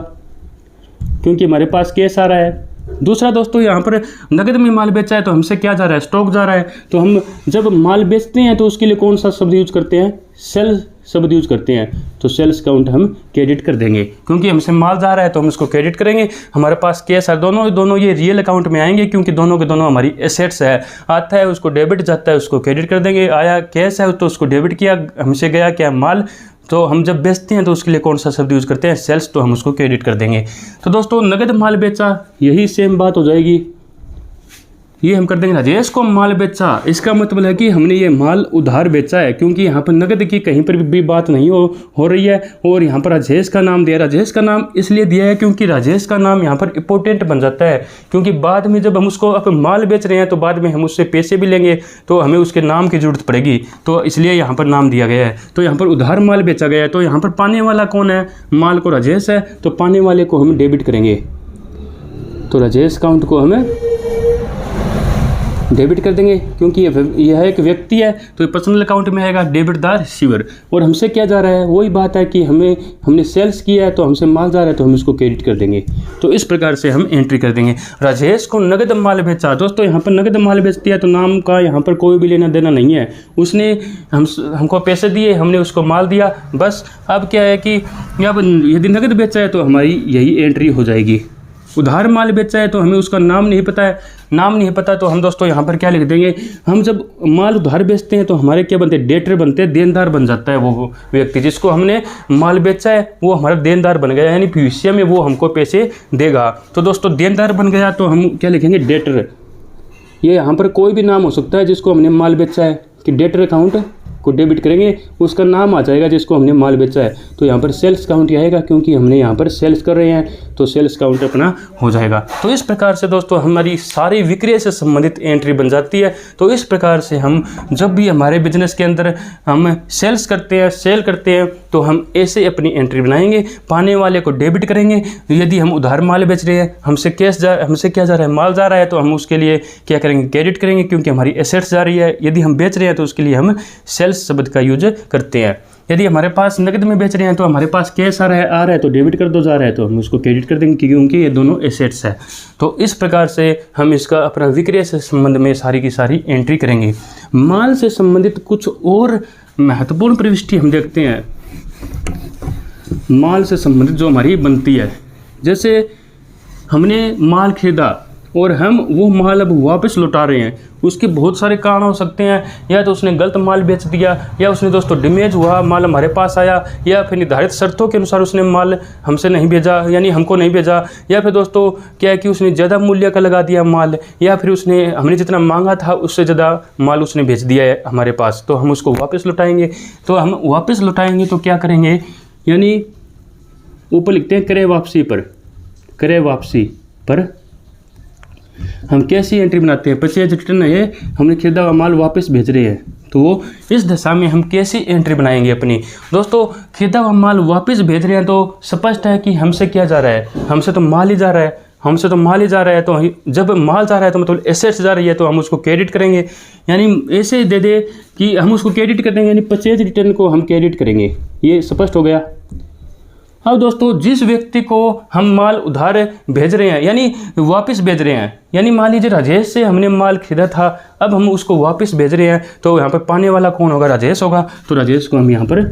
क्योंकि हमारे पास कैश आ रहा है। दूसरा दोस्तों यहाँ पर नगद में माल बेचा है तो हमसे क्या जा रहा है, स्टॉक जा रहा है। तो हम जब माल बेचते हैं तो उसके लिए कौन सा शब्द यूज करते हैं, सेल शब्द यूज करते हैं। तो सेल्स अकाउंट हम क्रेडिट कर देंगे, क्योंकि हमसे माल जा रहा है तो हम उसको क्रेडिट करेंगे। हमारे पास कैश है, दोनों ये रियल अकाउंट में आएंगे, क्योंकि दोनों के दोनों हमारी एसेट्स है। आता है उसको डेबिट, जाता है उसको क्रेडिट कर देंगे। आया कैश है तो उसको डेबिट किया, हमसे गया क्या माल, तो हम जब बेचते हैं तो उसके लिए कौन सा शब्द यूज़ करते हैं, सेल्स, तो हम उसको क्रेडिट कर देंगे। तो दोस्तों नगद माल बेचा, यही सेम बात हो जाएगी। ये हम कर देंगे राजेश को माल बेचा, इसका मतलब है कि हमने ये माल उधार बेचा है, क्योंकि यहाँ पर नगद की कहीं पर भी बात नहीं हो रही है। और यहाँ पर राजेश का नाम दिया, राजेश का नाम इसलिए दिया है क्योंकि राजेश का नाम यहाँ पर इंपॉर्टेंट बन जाता है, क्योंकि बाद में जब हम उसको माल बेच रहे हैं तो बाद में हम उससे पैसे भी लेंगे तो हमें उसके नाम की जरूरत पड़ेगी, तो इसलिए यहाँ पर नाम दिया गया है। तो यहाँ पर उधार माल बेचा गया है, तो यहाँ पर पाने वाला कौन है, माल को राजेश है, तो पाने वाले को हम डेबिट करेंगे। तो राजेश अकाउंट को हमें डेबिट कर देंगे, क्योंकि यह एक व्यक्ति है तो ये पर्सनल अकाउंट में आएगा, डेबिट द रिसीवर। और हमसे क्या जा रहा है, वही बात है कि हमने सेल्स किया है तो हमसे माल जा रहा है तो हम इसको क्रेडिट कर देंगे। तो इस प्रकार से हम एंट्री कर देंगे। राजेश को नगद माल बेचा, दोस्तों यहाँ पर नगद माल बेच दिया तो नाम का यहाँ पर कोई भी लेना देना नहीं है। उसने हमको पैसे दिए, हमने उसको माल दिया, बस। अब क्या है कि अब यदि नगद बेचा है तो हमारी यही एंट्री हो जाएगी। उधार माल बेचा है तो हमें उसका नाम नहीं पता है, नाम नहीं पता तो हम दोस्तों यहाँ पर क्या लिख देंगे, हम जब माल उधार बेचते हैं तो हमारे क्या बनते हैं, डेटर बनते हैं, देनदार बन जाता है वो व्यक्ति जिसको हमने माल बेचा है, वो हमारा देनदार बन गया, यानी भविष्य में वो हमको पैसे देगा। तो दोस्तों देनदार बन गया तो हम क्या लिखेंगे, डेटर। ये यहाँ पर कोई भी नाम हो सकता है जिसको हमने माल बेचा है, कि डेटर अकाउंट को डेबिट करेंगे, उसका नाम आ जाएगा जिसको हमने माल बेचा है। तो यहाँ पर सेल्स अकाउंट आएगा, क्योंकि हमने यहाँ पर सेल्स कर रहे हैं तो सेल्स अकाउंट अपना हो जाएगा। तो इस प्रकार से दोस्तों हमारी सारी विक्रय से संबंधित एंट्री बन जाती है। तो इस प्रकार से हम जब भी हमारे बिजनेस के अंदर हम सेल्स करते हैं, सेल करते हैं, तो हम ऐसे अपनी एंट्री बनाएंगे। पाने वाले को डेबिट करेंगे। यदि हम उधार माल बेच रहे हैं, हमसे क्या जा रहा है, माल जा रहा है, तो हम उसके लिए क्या करेंगे, क्रेडिट करेंगे, क्योंकि हमारी एसेट्स जा रही है। यदि हम बेच रहे हैं तो उसके लिए हम सेल्स शब्द का यूज करते हैं। यदि हमारे पास नगद में बेच रहे हैं तो हमारे पास कैश आ रहा है तो डेबिट कर दो, जा रहा है तो हम उसको क्रेडिट कर देंगे, क्योंकि ये दोनों एसेट्स है। तो इस प्रकार से हम इसका अपना विक्रय से संबंध में सारी की सारी एंट्री करेंगे। माल से संबंधित कुछ और महत्वपूर्ण प्रविष्टि हम देखते हैं। माल से संबंधित जो हमारी बनती है, जैसे हमने माल खरीदा और हम वो माल अब वापस लौटा रहे हैं, उसके बहुत सारे कारण हो सकते हैं। या तो उसने गलत माल बेच दिया, या उसने दोस्तों डैमेज हुआ माल हमारे पास आया, या फिर निर्धारित शर्तों के अनुसार उसने माल हमसे नहीं भेजा, यानी हमको नहीं भेजा, या फिर दोस्तों क्या है कि उसने ज़्यादा मूल्य का लगा दिया माल, या फिर उसने हमने जितना मांगा था उससे ज़्यादा माल उसने भेज दिया है हमारे पास, तो हम उसको वापस लौटाएंगे। तो हम वापस लौटाएंगे तो क्या करेंगे, यानी ऊपर लिखते हैं क्रय वापसी पर, क्रय वापसी पर हम कैसी एंट्री बनाते हैं। परचेज रिटर्न है, हमने खरीदा हुआ माल वापस भेज रहे हैं, तो वो इस दशा में हम कैसी एंट्री बनाएंगे अपनी। दोस्तों खरीदा हुआ माल वापस भेज रहे हैं तो स्पष्ट है कि हमसे क्या जा रहा है, हमसे तो माल ही जा रहा है, हमसे तो माल ही जा रहा है। तो जब माल जा रहा है तो मतलब एसेट्स जा रही है, तो हम उसको क्रेडिट करेंगे। यानी ऐसे दे दे कि हम उसको क्रेडिट कर देंगे, यानी परचेज रिटर्न को हम क्रेडिट करेंगे। ये स्पष्ट हो गया। अब दोस्तों जिस व्यक्ति को हम माल उधार भेज रहे हैं यानी वापस भेज रहे हैं, यानी मान लीजिए राजेश से हमने माल खरीदा था, अब हम उसको वापस भेज रहे हैं, तो यहाँ पर पाने वाला कौन होगा, राजेश होगा। तो राजेश को हम यहाँ पर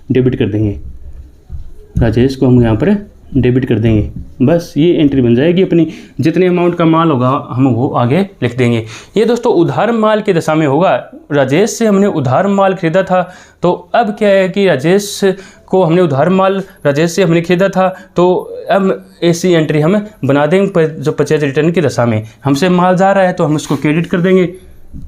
डेबिट कर देंगे, राजेश को हम यहाँ पर डेबिट कर देंगे। बस ये एंट्री बन जाएगी अपनी। जितने अमाउंट का माल होगा हम वो आगे लिख देंगे। ये दोस्तों उधार माल की दशा में होगा। राजेश से हमने उधार माल खरीदा था, तो अब क्या है कि राजेश को हमने उधार माल राजेश से हमने खरीदा था, तो अब ऐसी एंट्री हम बना देंगे जो परचेज रिटर्न की दशा में। हमसे माल जा रहा है तो हम उसको क्रेडिट कर देंगे,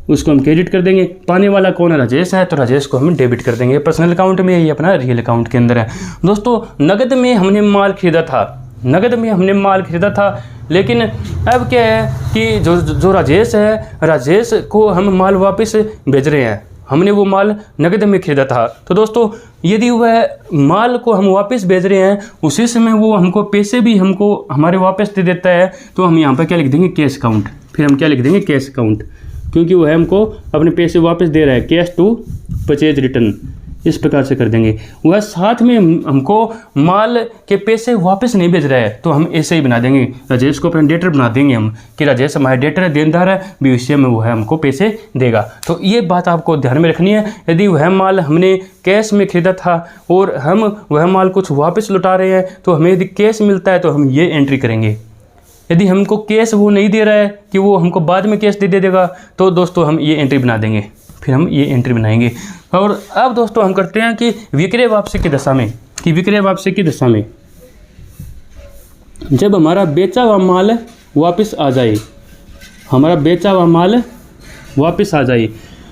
उसको हम क्रेडिट कर देंगे। पाने वाला कौन है, राजेश है, तो राजेश को हम डेबिट कर देंगे। पर्सनल अकाउंट में ये अपना रियल अकाउंट के अंदर है। दोस्तों नगद में हमने माल खरीदा था, नगद में हमने माल खरीदा था, लेकिन अब क्या है कि जो राजेश है, राजेश को हम माल वापस भेज रहे हैं। हमने वो माल नगद में खरीदा था, तो दोस्तों यदि वह माल को हम वापस भेज रहे हैं उसी समय वो हमको पैसे भी हमको हमारे वापस दे देता है, तो हम यहाँ पर क्या लिख देंगे, कैश अकाउंट। फिर हम क्या लिख देंगे, कैश अकाउंट, क्योंकि वह हमको अपने पैसे वापस दे रहा है। कैश टू परचेज रिटर्न इस प्रकार से कर देंगे। वह साथ में हमको माल के पैसे वापस नहीं भेज रहा है, तो हम ऐसे ही बना देंगे। राजेश को अपना डेटर बना देंगे हम कि राजेश हमारा डेटर है, देनदार है, भविष्य में वो है हमको पैसे देगा। तो ये बात आपको ध्यान में रखनी है। यदि वह माल हमने कैश में खरीदा था और हम वह माल कुछ वापस लौटा रहे हैं, तो हमें यदि कैश मिलता है तो हम ये एंट्री करेंगे। यदि हमको कैश वो नहीं दे रहा है कि वो हमको बाद में कैश दे देगा, तो दोस्तों हम ये एंट्री बना देंगे। फिर हम ये एंट्री बनाएंगे। और अब दोस्तों हम करते हैं कि विक्रय वापसी की दशा में, कि विक्रय वापसी की दशा में जब हमारा बेचा हुआ माल वापस आ जाए, हमारा बेचा हुआ माल वापस आ जाए।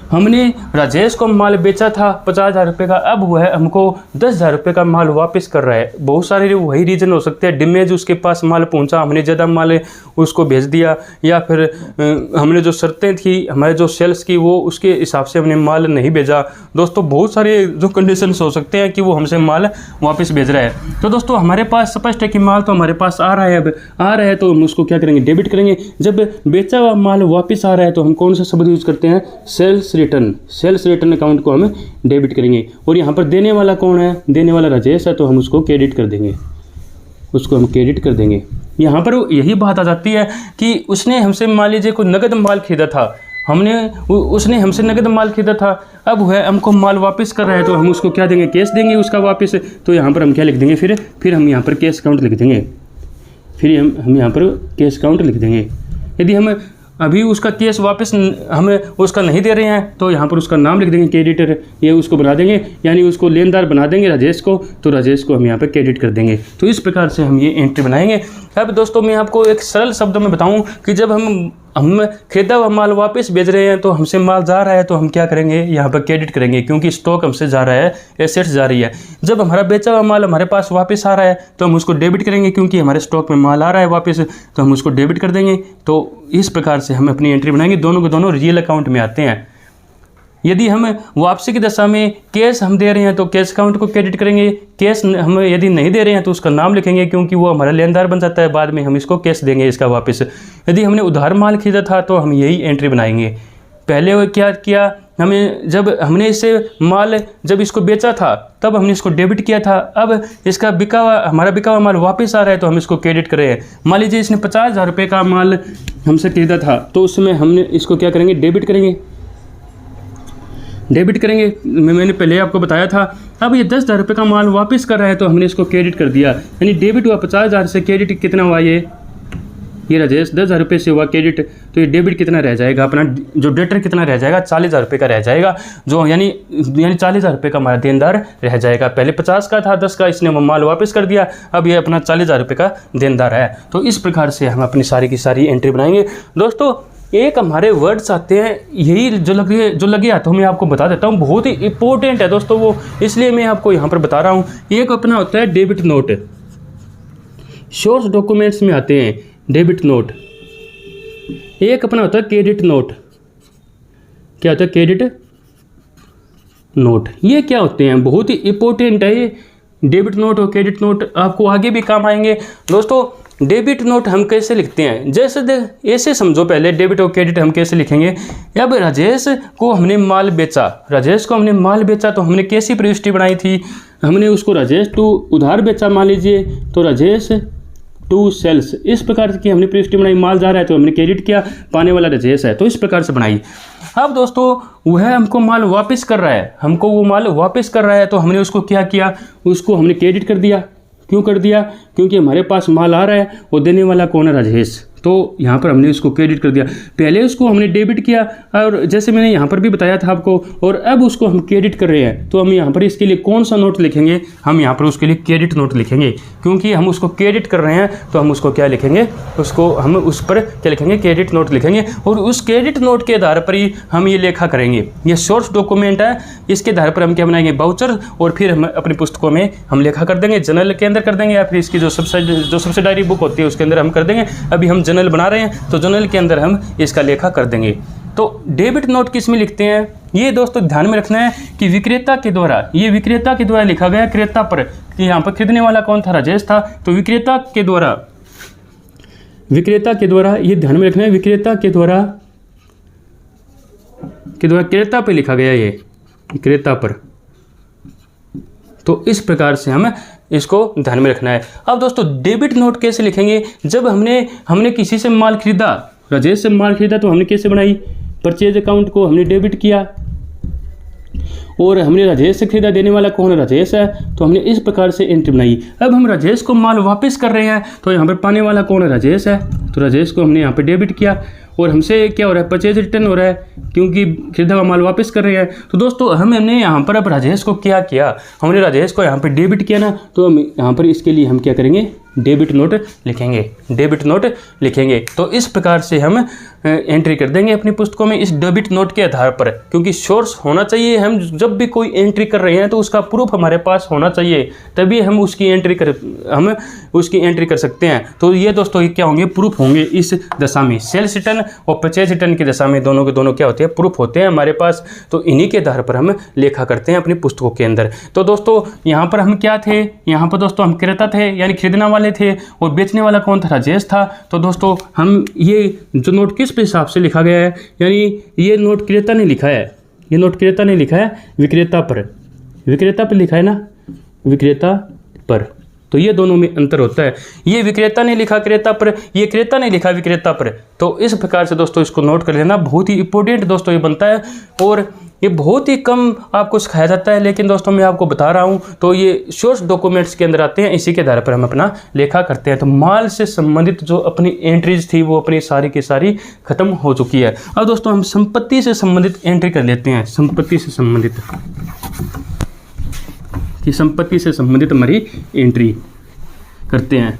हमने राजेश को माल बेचा था 50,000 रुपये का, अब वह हमको 10,000 रुपये का माल वापस कर रहा है। बहुत सारे वही रीज़न हो सकते हैं। डैमेज उसके पास माल पहुंचा, हमने ज़्यादा माल उसको भेज दिया, या फिर हमने जो शर्तें थी हमारे जो सेल्स की वो उसके हिसाब से हमने माल नहीं भेजा। दोस्तों बहुत सारे जो कंडीशंस हो सकते हैं कि वो हमसे माल वापस भेज रहा है। तो दोस्तों हमारे पास स्पष्ट है कि माल तो हमारे पास आ रहा है, अब आ रहा है तो हम उसको क्या करेंगे, डेबिट करेंगे। जब बेचा हुआ माल वापस आ रहा है तो हम कौन सा शब्द यूज़ करते हैं, sales return. Sales return account को हम डेबिट करेंगे। और यहाँ पर देने वाला कौन है, देने वाला राजेश है, तो हम उसको क्रेडिट कर देंगे, उसको हम क्रेडिट कर देंगे। यहाँ पर यही बात आ जाती है कि उसने हमसे मान लीजिए कोई नगद माल खरीदा था, उसने हमसे नगद माल खरीदा था, अब वह हमको माल वापस कर रहा है, तो हम उसको क्या देंगे, कैश देंगे उसका वापस। तो यहाँ पर हम क्या लिख देंगे, फिर हम यहाँ पर कैश अकाउंट लिख देंगे। फिर हम यहाँ पर कैश अकाउंट लिख देंगे। यदि हम अभी उसका केस वापस हमें उसका नहीं दे रहे हैं, तो यहाँ पर उसका नाम लिख देंगे, क्रेडिटर, ये उसको बना देंगे, यानी उसको लेनदार बना देंगे राजेश को, तो राजेश को हम यहाँ पर क्रेडिट कर देंगे। तो इस प्रकार से हम ये एंट्री बनाएंगे। अब दोस्तों मैं आपको एक सरल शब्दों में बताऊं कि जब हम खरीदा हुआ माल वापस भेज रहे हैं, तो हमसे माल जा रहा है, तो हम क्या करेंगे, यहाँ पर क्रेडिट करेंगे, क्योंकि स्टॉक हमसे जा रहा है, एसेट्स जा रही है। जब हमारा बेचा हुआ माल हमारे पास वापस आ रहा है, तो हम उसको डेबिट करेंगे, क्योंकि हमारे स्टॉक में माल आ रहा है वापस, तो हम उसको डेबिट कर देंगे। तो इस प्रकार से हम अपनी एंट्री बनाएंगे। दोनों के दोनों रियल अकाउंट में आते हैं। यदि हम वापसी की दशा में कैश हम दे रहे हैं तो कैश अकाउंट को क्रेडिट करेंगे। कैश हम यदि नहीं दे रहे हैं तो उसका नाम लिखेंगे, क्योंकि वो हमारा लेनदार बन जाता है, बाद में हम इसको कैश देंगे इसका वापस। यदि हमने उधार माल खरीदा था तो हम यही एंट्री बनाएंगे। पहले क्या किया, जब हमने इसे माल जब इसको बेचा था तब हमने इसको डेबिट किया था। अब इसका हमारा बिका हुआ माल वापस आ रहा है, तो हम इसको क्रेडिट कर रहे हैं। मान लीजिए इसने 50,000 रुपये का माल हमसे खरीदा था, तो उसमें हमने इसको क्या करेंगे, डेबिट करेंगे। मैंने पहले आपको बताया था। अब ये 10,000 रुपये का माल वापस कर रहा है, तो हमने इसको क्रेडिट कर दिया, यानी डेबिट हुआ 50,000 से, क्रेडिट कितना हुआ, ये राजेश 10,000 रुपये से हुआ क्रेडिट, तो ये डेबिट कितना रह जाएगा, अपना जो डेटर कितना रह जाएगा, 40,000 रुपये का रह जाएगा, जो यानी 40,000 रुपये का हमारा देनदार रह जाएगा। पहले 50 का था, 10 का इसने वो माल वापस कर दिया, अब ये अपना 40,000 रुपये का देनदार है। तो इस प्रकार से हम अपनी सारी की सारी एंट्री बनाएंगे। दोस्तों एक हमारे वर्ड्स आते हैं, यही जो लगे हाथों में आपको बता देता हूँ, बहुत ही इंपॉर्टेंट है दोस्तों वो, इसलिए मैं आपको यहाँ पर बता रहा हूँ। एक अपना होता है डेबिट नोट, शोर्स डॉक्यूमेंट्स में आते हैं डेबिट नोट। एक अपना होता है क्रेडिट नोट। क्या होता है क्रेडिट नोट? ये क्या होते हैं? बहुत ही इंपॉर्टेंट है ये डेबिट नोट और क्रेडिट नोट, आपको आगे भी काम आएंगे दोस्तों। डेबिट नोट हम कैसे लिखते हैं, जैसे ऐसे समझो पहले डेबिट और क्रेडिट हम कैसे लिखेंगे। अब राजेश को हमने माल बेचा, तो हमने कैसी प्रविष्टि बनाई थी, हमने उसको राजेश टू उधार बेचा मान लीजिए, तो राजेश टू सेल्स, इस प्रकार की हमने प्रविष्टि बनाई। माल जा रहा है तो हमने क्रेडिट किया, पाने वाला राजेश है, तो इस प्रकार से बनाई। अब दोस्तों वह हमको माल वापस कर रहा है, तो हमने उसको क्या किया, उसको हमने क्रेडिट कर दिया। क्यों कर दिया? क्योंकि हमारे पास माल आ रहा है और देने वाला कौन है? राजेश। तो यहाँ पर हमने उसको क्रेडिट कर दिया। पहले उसको हमने डेबिट किया और जैसे मैंने यहाँ पर भी बताया था आपको, और अब उसको हम क्रेडिट कर रहे हैं, तो हम यहाँ पर इसके लिए कौन सा नोट लिखेंगे? हम यहाँ पर उसके लिए क्रेडिट नोट लिखेंगे, क्योंकि हम उसको क्रेडिट कर रहे हैं, तो हम उसको क्या लिखेंगे, हम उस पर क्या लिखेंगे? क्रेडिट नोट लिखेंगे। और उस क्रेडिट नोट के आधार पर ही हम ये लेखा करेंगे। ये सोर्स डॉक्यूमेंट है, इसके आधार पर हम क्या बनाएंगे? बाउचर, और फिर हम अपनी पुस्तकों में हम लेखा कर देंगे, जर्नल के अंदर कर देंगे, या फिर इसकी जो सब्सिडायरी बुक होती है उसके अंदर हम कर देंगे। अभी हम जर्नल बना रहे हैं, तो जर्नल के अंदर हम इसका लेखा कर देंगे। तो डेबिट नोट किस में लिखते हैं, ये दोस्तों ध्यान में रखना है कि विक्रेता के द्वारा लिखा गया क्रेता पर, कि यहाँ पर खरीदने वाला कौन था? राजेश था। तो विक्रेता के द्वारा ये ध्यान में रखना है, विक्रेता के द्वारा क्रेता पे लिखा गया, ये क्रेता पर। तो इस प्रकार से हमें इसको ध्यान में रखना है। अब दोस्तों डेबिट नोट कैसे लिखेंगे? जब हमने किसी से माल खरीदा, राजेश से माल खरीदा, तो हमने कैसे बनाई? परचेज अकाउंट को हमने डेबिट किया, और हमने राजेश से खरीदा, देने वाला कौन है? राजेश है, तो हमने इस प्रकार से एंट्री बनाई। अब हम राजेश को माल वापस कर रहे हैं, तो यहाँ पर पाने वाला कौन है? राजेश है, तो राजेश को हमने यहाँ पर डेबिट किया, और हमसे क्या हो रहा है? परचेज रिटर्न हो रहा है, क्योंकि खरीदा हुआ माल वापस कर रहे हैं। तो दोस्तों हमने यहाँ पर अब राजेश को क्या किया? हमने राजेश को यहाँ पर डेबिट किया ना, तो हम यहाँ पर इसके लिए हम क्या करेंगे? डेबिट नोट लिखेंगे। तो इस प्रकार से हम एंट्री कर देंगे अपनी पुस्तकों में इस डेबिट नोट के आधार पर, क्योंकि सोर्स होना चाहिए। हम जब भी कोई एंट्री कर रहे हैं तो उसका प्रूफ हमारे पास होना चाहिए, तभी हम उसकी एंट्री कर सकते हैं। तो ये दोस्तों ये क्या होंगे? प्रूफ होंगे इस दशा में। सेल्स रिटर्न और परचेज रिटर्न की दशा में दोनों के दोनों क्या होते हैं? प्रूफ होते हैं हमारे पास। तो इन्हीं के आधार पर हम लेखा करते हैं अपनी पुस्तकों के अंदर। तो दोस्तों यहाँ पर हम क्या थे? यहाँ पर दोस्तों हम क्रेता थे, यानी खरीदने वाले थे, और बेचने वाला कौन था? राजेश था। तो दोस्तों हम ये जो नोट किस हिसाब से लिखा गया है, यानी ये नोट क्रेता ने लिखा है, विक्रेता पर लिखा है ना, विक्रेता पर। तो ये दोनों में अंतर होता है, ये विक्रेता ने लिखा क्रेता पर, ये क्रेता ने लिखा विक्रेता पर। तो इस प्रकार से दोस्तों इसको नोट कर लेना, बहुत ही इंपॉर्टेंट दोस्तों ये बनता है, और ये बहुत ही कम आपको सिखाया जाता है, लेकिन दोस्तों मैं आपको बता रहा हूँ। तो ये सोर्स डॉक्यूमेंट्स के अंदर आते हैं, इसी के आधार पर हम अपना लेखा करते हैं। तो माल से संबंधित जो अपनी एंट्रीज थी वो अपनी सारी की सारी खत्म हो चुकी है। अब दोस्तों हम संपत्ति से संबंधित एंट्री कर लेते हैं, संपत्ति से संबंधित हमारी एंट्री करते हैं।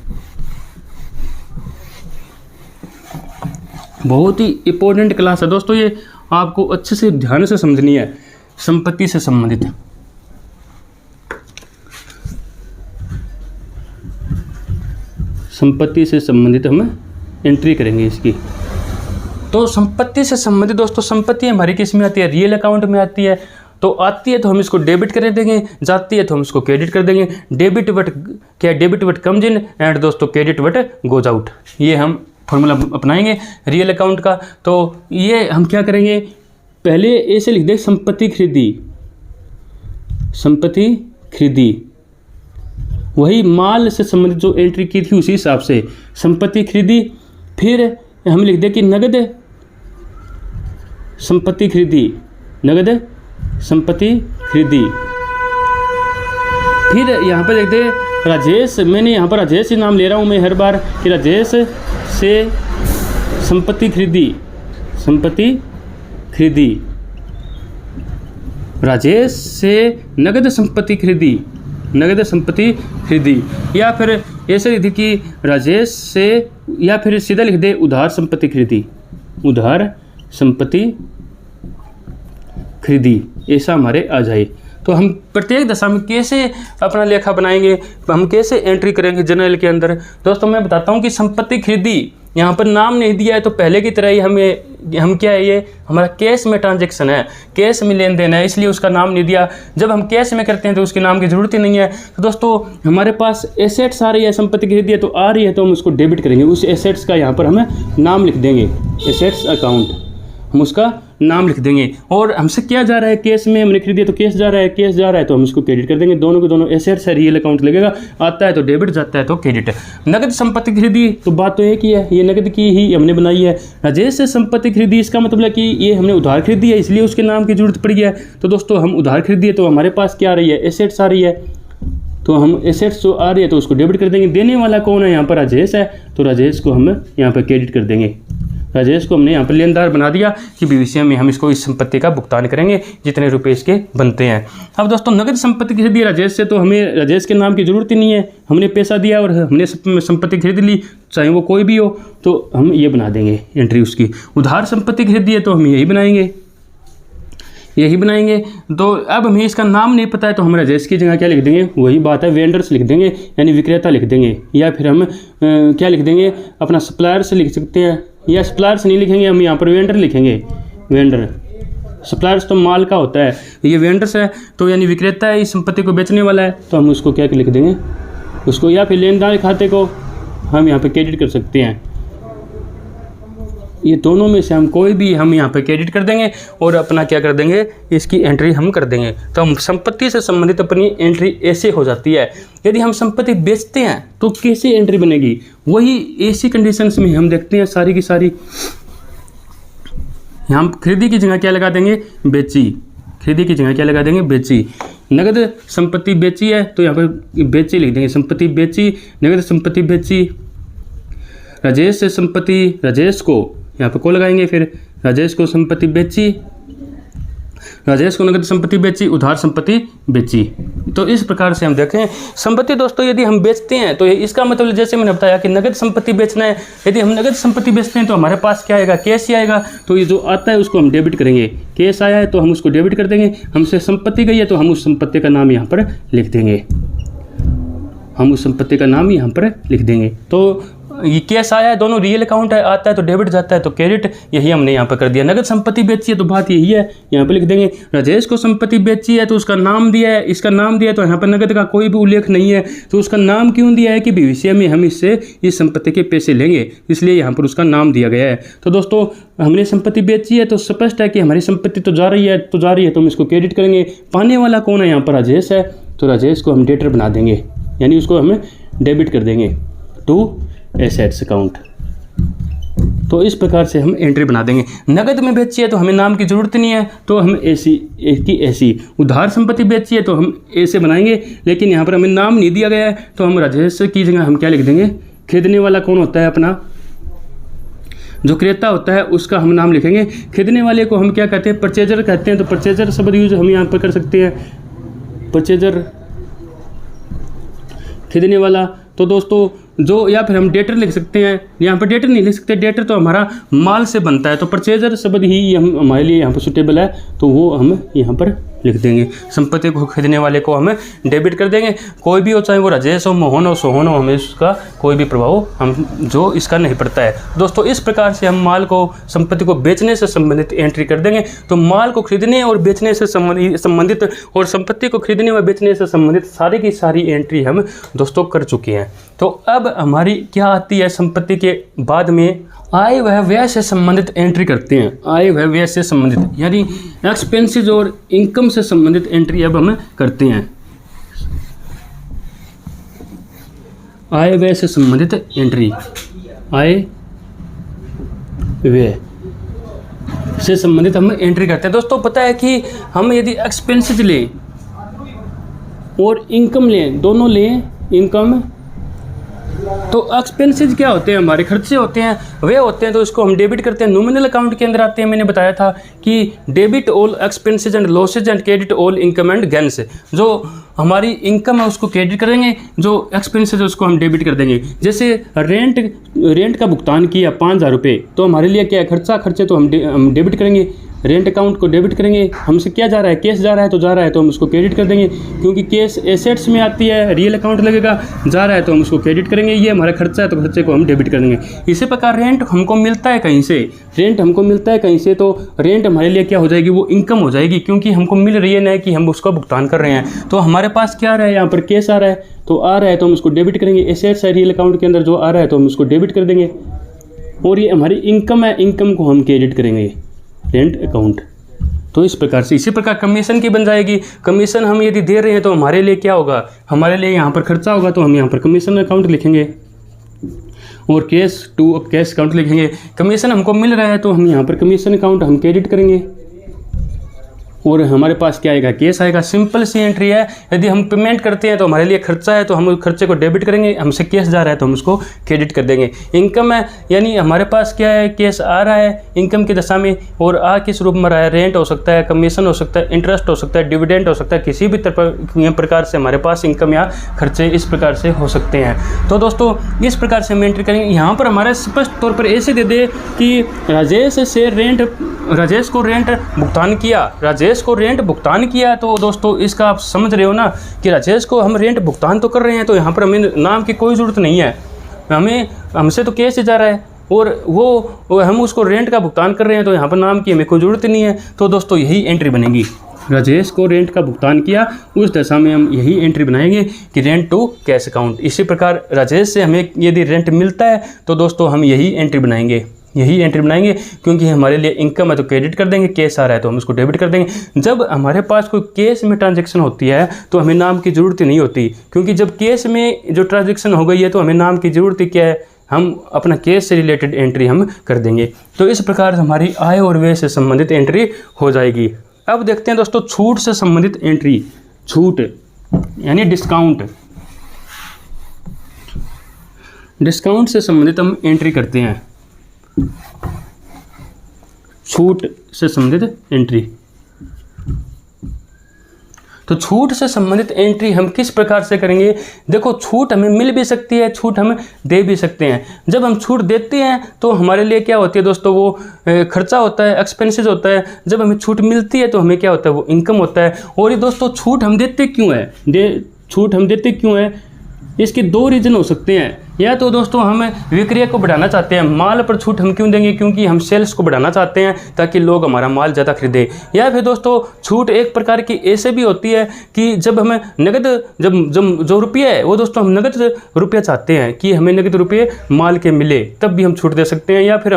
बहुत ही इंपॉर्टेंट क्लास है दोस्तों, ये आपको अच्छे से ध्यान से समझनी है। संपत्ति से संबंधित हम एंट्री करेंगे इसकी। तो संपत्ति से संबंधित दोस्तों, संपत्ति हमारी किस में आती है? रियल अकाउंट में आती है। तो आती है तो हम इसको डेबिट कर देंगे, जाती है तो हम इसको क्रेडिट कर देंगे। Debit what comes in and दोस्तों क्रेडिट वट गोज आउट, ये हम फॉर्मूला अपनाएंगे रियल अकाउंट का। तो ये हम क्या करेंगे? पहले ऐसे लिख दे, संपत्ति खरीदी, वही माल से संबंधित जो एंट्री की थी उसी हिसाब से संपत्ति खरीदी। फिर हम लिख दे कि नगद संपत्ति खरीदी। फिर यहाँ पर लिख दे राजेश, मैंने यहाँ पर राजेश ही नाम ले रहा हूँ मैं हर बार, कि राजेश से संपत्ति खरीदी, राजेश से नगद संपत्ति खरीदी, या फिर ऐसे लिख दे कि राजेश से, या फिर सीधा लिख दे उधार संपत्ति खरीदी। उधार संपत्ति खरीदी, ऐसा हमारे आ जाए। तो हम प्रत्येक दशा में कैसे अपना लेखा बनाएंगे, हम कैसे एंट्री करेंगे जर्नल के अंदर। दोस्तों मैं बताता हूँ कि संपत्ति खरीदी, यहाँ पर नाम नहीं दिया है तो पहले की तरह ही हम क्या है, ये हमारा कैश में ट्रांजैक्शन है, कैश में लेन देन है, इसलिए उसका नाम नहीं दिया। जब हम कैश में करते हैं तो उसके नाम की ज़रूरत ही नहीं है। तो दोस्तों हमारे पास एसेट्स आ रही है, संपत्ति खरीदी है तो आ रही है, तो हम उसको डेबिट करेंगे। उस एसेट्स का यहाँ पर हमें नाम लिख देंगे, एसेट्स अकाउंट, हम उसका नाम लिख देंगे। और हमसे क्या जा रहा है, कैश में हमने खरीदी है तो कैश जा रहा है, कैश जा रहा है तो हम इसको क्रेडिट कर देंगे। दोनों के दोनों एसेट्स है, रियल अकाउंट लगेगा, आता है तो डेबिट, जाता है तो क्रेडिट। नगद संपत्ति खरीदी तो बात तो एक ही है, ये नगद की ही हमने बनाई है। राजेश से संपत्ति खरीदी, इसका मतलब है कि ये हमने उधार खरीदी है, इसलिए उसके नाम की जरूरत पड़ी है। तो दोस्तों हम उधार खरीदी है तो हमारे पास क्या आ रही है, एसेट्स आ रही है, तो हम एसेट्स जो आ रही है तो उसको डेबिट कर देंगे। देने वाला कौन है, यहाँ पर राजेश है, तो राजेश को हम यहाँ पर क्रेडिट कर देंगे। राजेश को हमने यहाँ पर लेनदार बना दिया कि भविष्य में हम इसको इस संपत्ति का भुगतान करेंगे जितने रुपए इसके बनते हैं। अब दोस्तों नगद संपत्ति खरीदी राजेश से, तो हमें राजेश के नाम की ज़रूरत ही नहीं है, हमने पैसा दिया और हमने संपत्ति खरीद ली, चाहे वो कोई भी हो, तो हम ये बना देंगे एंट्री उसकी। उधार संपत्ति खरीदी है तो हम यही बनाएंगे। तो अब हमें इसका नाम नहीं पता है तो हम राजेश की जगह क्या लिख देंगे, वही बात है, वेंडर्स लिख देंगे, यानी विक्रेता लिख देंगे। या फिर हम क्या लिख देंगे, अपना सप्लायर्स लिख सकते हैं, या सप्लायर्स नहीं लिखेंगे, हम यहाँ पर वेंडर लिखेंगे। वेंडर, सप्लायर्स तो माल का होता है, ये वेंडर्स है तो यानी विक्रेता है, इस संपत्ति को बेचने वाला है, तो हम उसको क्या लिख देंगे उसको। या फिर लेनदार खाते को हम यहाँ पे क्रेडिट कर सकते हैं। ये दोनों में से हम कोई भी हम यहाँ पे क्रेडिट कर देंगे और अपना क्या कर देंगे, इसकी एंट्री हम कर देंगे। तो हम संपत्ति से संबंधित अपनी एंट्री ऐसे हो जाती है। यदि हम संपत्ति बेचते हैं तो कैसे एंट्री बनेगी, वही ऐसी कंडीशंस में हम देखते हैं सारी की सारी। हम खरीदी की जगह क्या लगा देंगे, बेची, खरीदी की जगह क्या लगा देंगे, बेची। नगद संपत्ति बेची है तो यहाँ पर बेची लिख देंगे, संपत्ति बेची, नगद संपत्ति बेची। राजेश से संपत्ति, राजेश को यहाँ पर को लगाएंगे, फिर राजेश को संपत्ति बेची, राजेश को नगद संपत्ति बेची, उधार संपत्ति बेची। तो इस प्रकार से हम देखें संपत्ति। दोस्तों यदि हम बेचते हैं तो इसका मतलब जैसे मैंने बताया कि नगद संपत्ति बेचना है। यदि हम नगद संपत्ति बेचते हैं तो हमारे पास क्या आएगा, कैश ही आएगा। तो ये जो आता है उसको हम डेबिट करेंगे, कैश आया है तो हम उसको डेबिट कर देंगे। हमसे संपत्ति गई है तो हम उस संपत्ति का नाम यहाँ पर लिख देंगे, हम उस संपत्ति का नाम यहाँ पर लिख देंगे। तो ये कैश आया है, दोनों रियल अकाउंट है, आता है तो डेबिट, जाता है तो क्रेडिट, यही हमने यहाँ पर कर दिया। नगद संपत्ति बेची है तो बात यही है, यहाँ पे लिख देंगे। राजेश को संपत्ति बेची है तो उसका नाम दिया है, इसका नाम दिया है तो यहाँ पर नगद का कोई भी उल्लेख नहीं है। तो उसका नाम क्यों दिया है कि भविष्य में हम इससे इस संपत्ति के पैसे लेंगे, इसलिए यहाँ पर उसका नाम दिया गया है। तो दोस्तों हमने संपत्ति बेची है तो स्पष्ट है कि हमारी संपत्ति तो जा रही है, तो हम इसको क्रेडिट करेंगे। पाने वाला कौन है, यहाँ पर राजेश है, तो राजेश को हम डेटर बना देंगे, यानी उसको हमें डेबिट कर देंगे टू एसेट्स अकाउंट। तो इस प्रकार से हम एंट्री बना देंगे। नगद में बेची है तो हमें नाम की ज़रूरत नहीं है, तो हम ऐसी। उधार संपत्ति बेची है तो हम ऐसे बनाएंगे, लेकिन यहाँ पर हमें नाम नहीं दिया गया है, तो हम राजेश की जगह हम क्या लिख देंगे, खरीदने वाला कौन होता है, अपना जो क्रेता होता है उसका हम नाम लिखेंगे। खरीदने वाले को हम क्या कहते हैं, परचेजर कहते हैं। तो परचेजर शब्द यूज हम यहाँ पर कर सकते हैं, परचेजर, खरीदने वाला। तो दोस्तों जो, या फिर हम डेटर लिख सकते हैं, यहाँ पर डेटर नहीं लिख सकते, डेटर तो हमारा माल से बनता है, तो परचेजर शब्द ही हम हमारे लिए यहाँ पर सुटेबल है, तो वो हम यहाँ पर लिख देंगे। संपत्ति को खरीदने वाले को हमें डेबिट कर देंगे, कोई भी हो, चाहे वो राजेश हो, मोहन हो, सोहन हो, हमें इसका कोई भी प्रभाव जो इसका नहीं पड़ता है। दोस्तों इस प्रकार से हम माल को, संपत्ति को बेचने से संबंधित एंट्री कर देंगे। तो माल को खरीदने और बेचने से संबंधित और संपत्ति को खरीदने व बेचने से संबंधित सारी की सारी एंट्री हम दोस्तों कर चुके हैं। तो अब हमारी क्या आती है, संपत्ति के बाद में आय व व्यय से संबंधित एंट्री करते हैं। आय व व्यय से संबंधित यानी एक्सपेंसेस और इनकम से संबंधित एंट्री अब हम करते हैं। आय व्यय से संबंधित एंट्री, आय व्यय से संबंधित हम एंट्री करते हैं। दोस्तों पता है कि हम यदि एक्सपेंसेस लें और इनकम लें, दोनों लें इनकम, तो एक्सपेंसेस क्या होते हैं, हमारे खर्चे होते हैं, वे होते हैं तो इसको हम डेबिट करते हैं। नॉमिनल अकाउंट के अंदर आते हैं, मैंने बताया था कि debit all expenses and losses and credit all income and gains. जो हमारी इनकम है उसको क्रेडिट करेंगे, जो एक्सपेंसेस है उसको हम डेबिट कर देंगे। जैसे रेंट का भुगतान किया 5,000 रुपये, तो हमारे लिए क्या है, खर्चे तो हम डेबिट करेंगे, रेंट अकाउंट को डेबिट करेंगे। हमसे क्या जा रहा है, कैश जा रहा है तो हम उसको क्रेडिट कर देंगे, क्योंकि कैश एसेट्स में आती है, रियल अकाउंट लगेगा, जा रहा है तो हम उसको क्रेडिट करेंगे। ये हमारा खर्चा है तो खर्चे को हम डेबिट कर देंगे। इसी प्रकार रेंट हमको मिलता है कहीं से, तो रेंट हमारे लिए क्या हो जाएगी, वो इनकम हो जाएगी, क्योंकि हमको मिल रही है ना कि हम उसका भुगतान कर रहे हैं। तो हमारे पास क्या आ रहा है, यहाँ पर कैश आ रहा है, तो हम उसको डेबिट करेंगे। एसेट्स है रियल अकाउंट के अंदर जो आ रहा है तो हम उसको डेबिट कर देंगे। और ये हमारी इनकम है, इनकम को हम क्रेडिट करेंगे, रेंट अकाउंट। तो इस प्रकार से, इसी प्रकार कमीशन की बन जाएगी। कमीशन हम यदि दे रहे हैं तो हमारे लिए क्या होगा, हमारे लिए यहाँ पर खर्चा होगा, तो हम यहाँ पर कमीशन अकाउंट लिखेंगे और कैश अकाउंट लिखेंगे। कमीशन हमको मिल रहा है तो हम यहाँ पर कमीशन अकाउंट हम क्रेडिट करेंगे और हमारे पास क्या आएगा, कैश आएगा। सिंपल सी एंट्री है। यदि हम पेमेंट करते हैं तो हमारे लिए खर्चा है तो हम खर्चे को डेबिट करेंगे, हमसे कैश जा रहा है तो हम उसको क्रेडिट कर देंगे। इनकम है, यानी हमारे पास क्या है, कैश आ रहा है इनकम की दशा में, और किस रूप में रहा है, रेंट हो सकता है, कमीशन हो सकता है, इंटरेस्ट हो सकता है, डिविडेंड हो सकता है, किसी भी प्रकार से हमारे पास इनकम या खर्चे इस प्रकार से हो सकते हैं। तो दोस्तों इस प्रकार से हम एंट्री करेंगे। यहाँ पर हमारे स्पष्ट तौर पर ऐसे दे दे कि राजेश को रेंट भुगतान किया, तो दोस्तों इसका आप समझ रहे हो ना कि राजेश को हम रेंट भुगतान तो कर रहे हैं, तो यहाँ पर हमें नाम की कोई ज़रूरत नहीं है, हमसे तो कैश जा रहा है और वो हम उसको रेंट का भुगतान कर रहे हैं, तो यहाँ पर नाम की हमें कोई ज़रूरत नहीं है। तो दोस्तों यही एंट्री बनेगी, राजेश को रेंट का भुगतान किया, उस दशा में हम यही एंट्री बनाएंगे कि रेंट टू कैश अकाउंट। इसी प्रकार राजेश से हमें यदि रेंट मिलता है तो दोस्तों हम यही एंट्री बनाएंगे, क्योंकि हमारे लिए इनकम है तो क्रेडिट कर देंगे, कैश आ रहा है तो हम उसको डेबिट कर देंगे। जब हमारे पास कोई कैश में ट्रांजैक्शन होती है तो हमें नाम की ज़रूरत ही नहीं होती, क्योंकि जब कैश में जो ट्रांजैक्शन हो गई है तो हमें नाम की ज़रूरत ही क्या है, हम अपना कैश से रिलेटेड एंट्री हम कर देंगे। तो इस प्रकार हमारी आय और व्यय से संबंधित एंट्री हो जाएगी। अब देखते हैं दोस्तों छूट से संबंधित एंट्री। छूट यानी डिस्काउंट से संबंधित हम एंट्री करते हैं। छूट से संबंधित एंट्री, तो छूट से संबंधित एंट्री हम किस प्रकार से करेंगे। देखो छूट हमें मिल भी सकती है, छूट हम दे भी सकते हैं। जब हम छूट देते हैं तो हमारे लिए क्या होती है दोस्तों, वो खर्चा होता है, एक्सपेंसेस होता है। जब हमें छूट मिलती है तो हमें क्या होता है, वो इनकम होता है। और ये दोस्तों छूट हम देते क्यों है, इसके दो रीज़न हो सकते हैं। या तो दोस्तों हम विक्रय को बढ़ाना चाहते हैं, माल पर छूट हम क्यों देंगे, क्योंकि हम सेल्स को बढ़ाना चाहते हैं ताकि लोग हमारा माल ज़्यादा खरीदे। या फिर दोस्तों छूट एक प्रकार की ऐसे भी होती है कि जब हमें नगद जो रुपया है वो दोस्तों हम नगद रुपया चाहते हैं कि हमें नगद रुपये माल के मिले, तब भी हम छूट दे सकते हैं। या फिर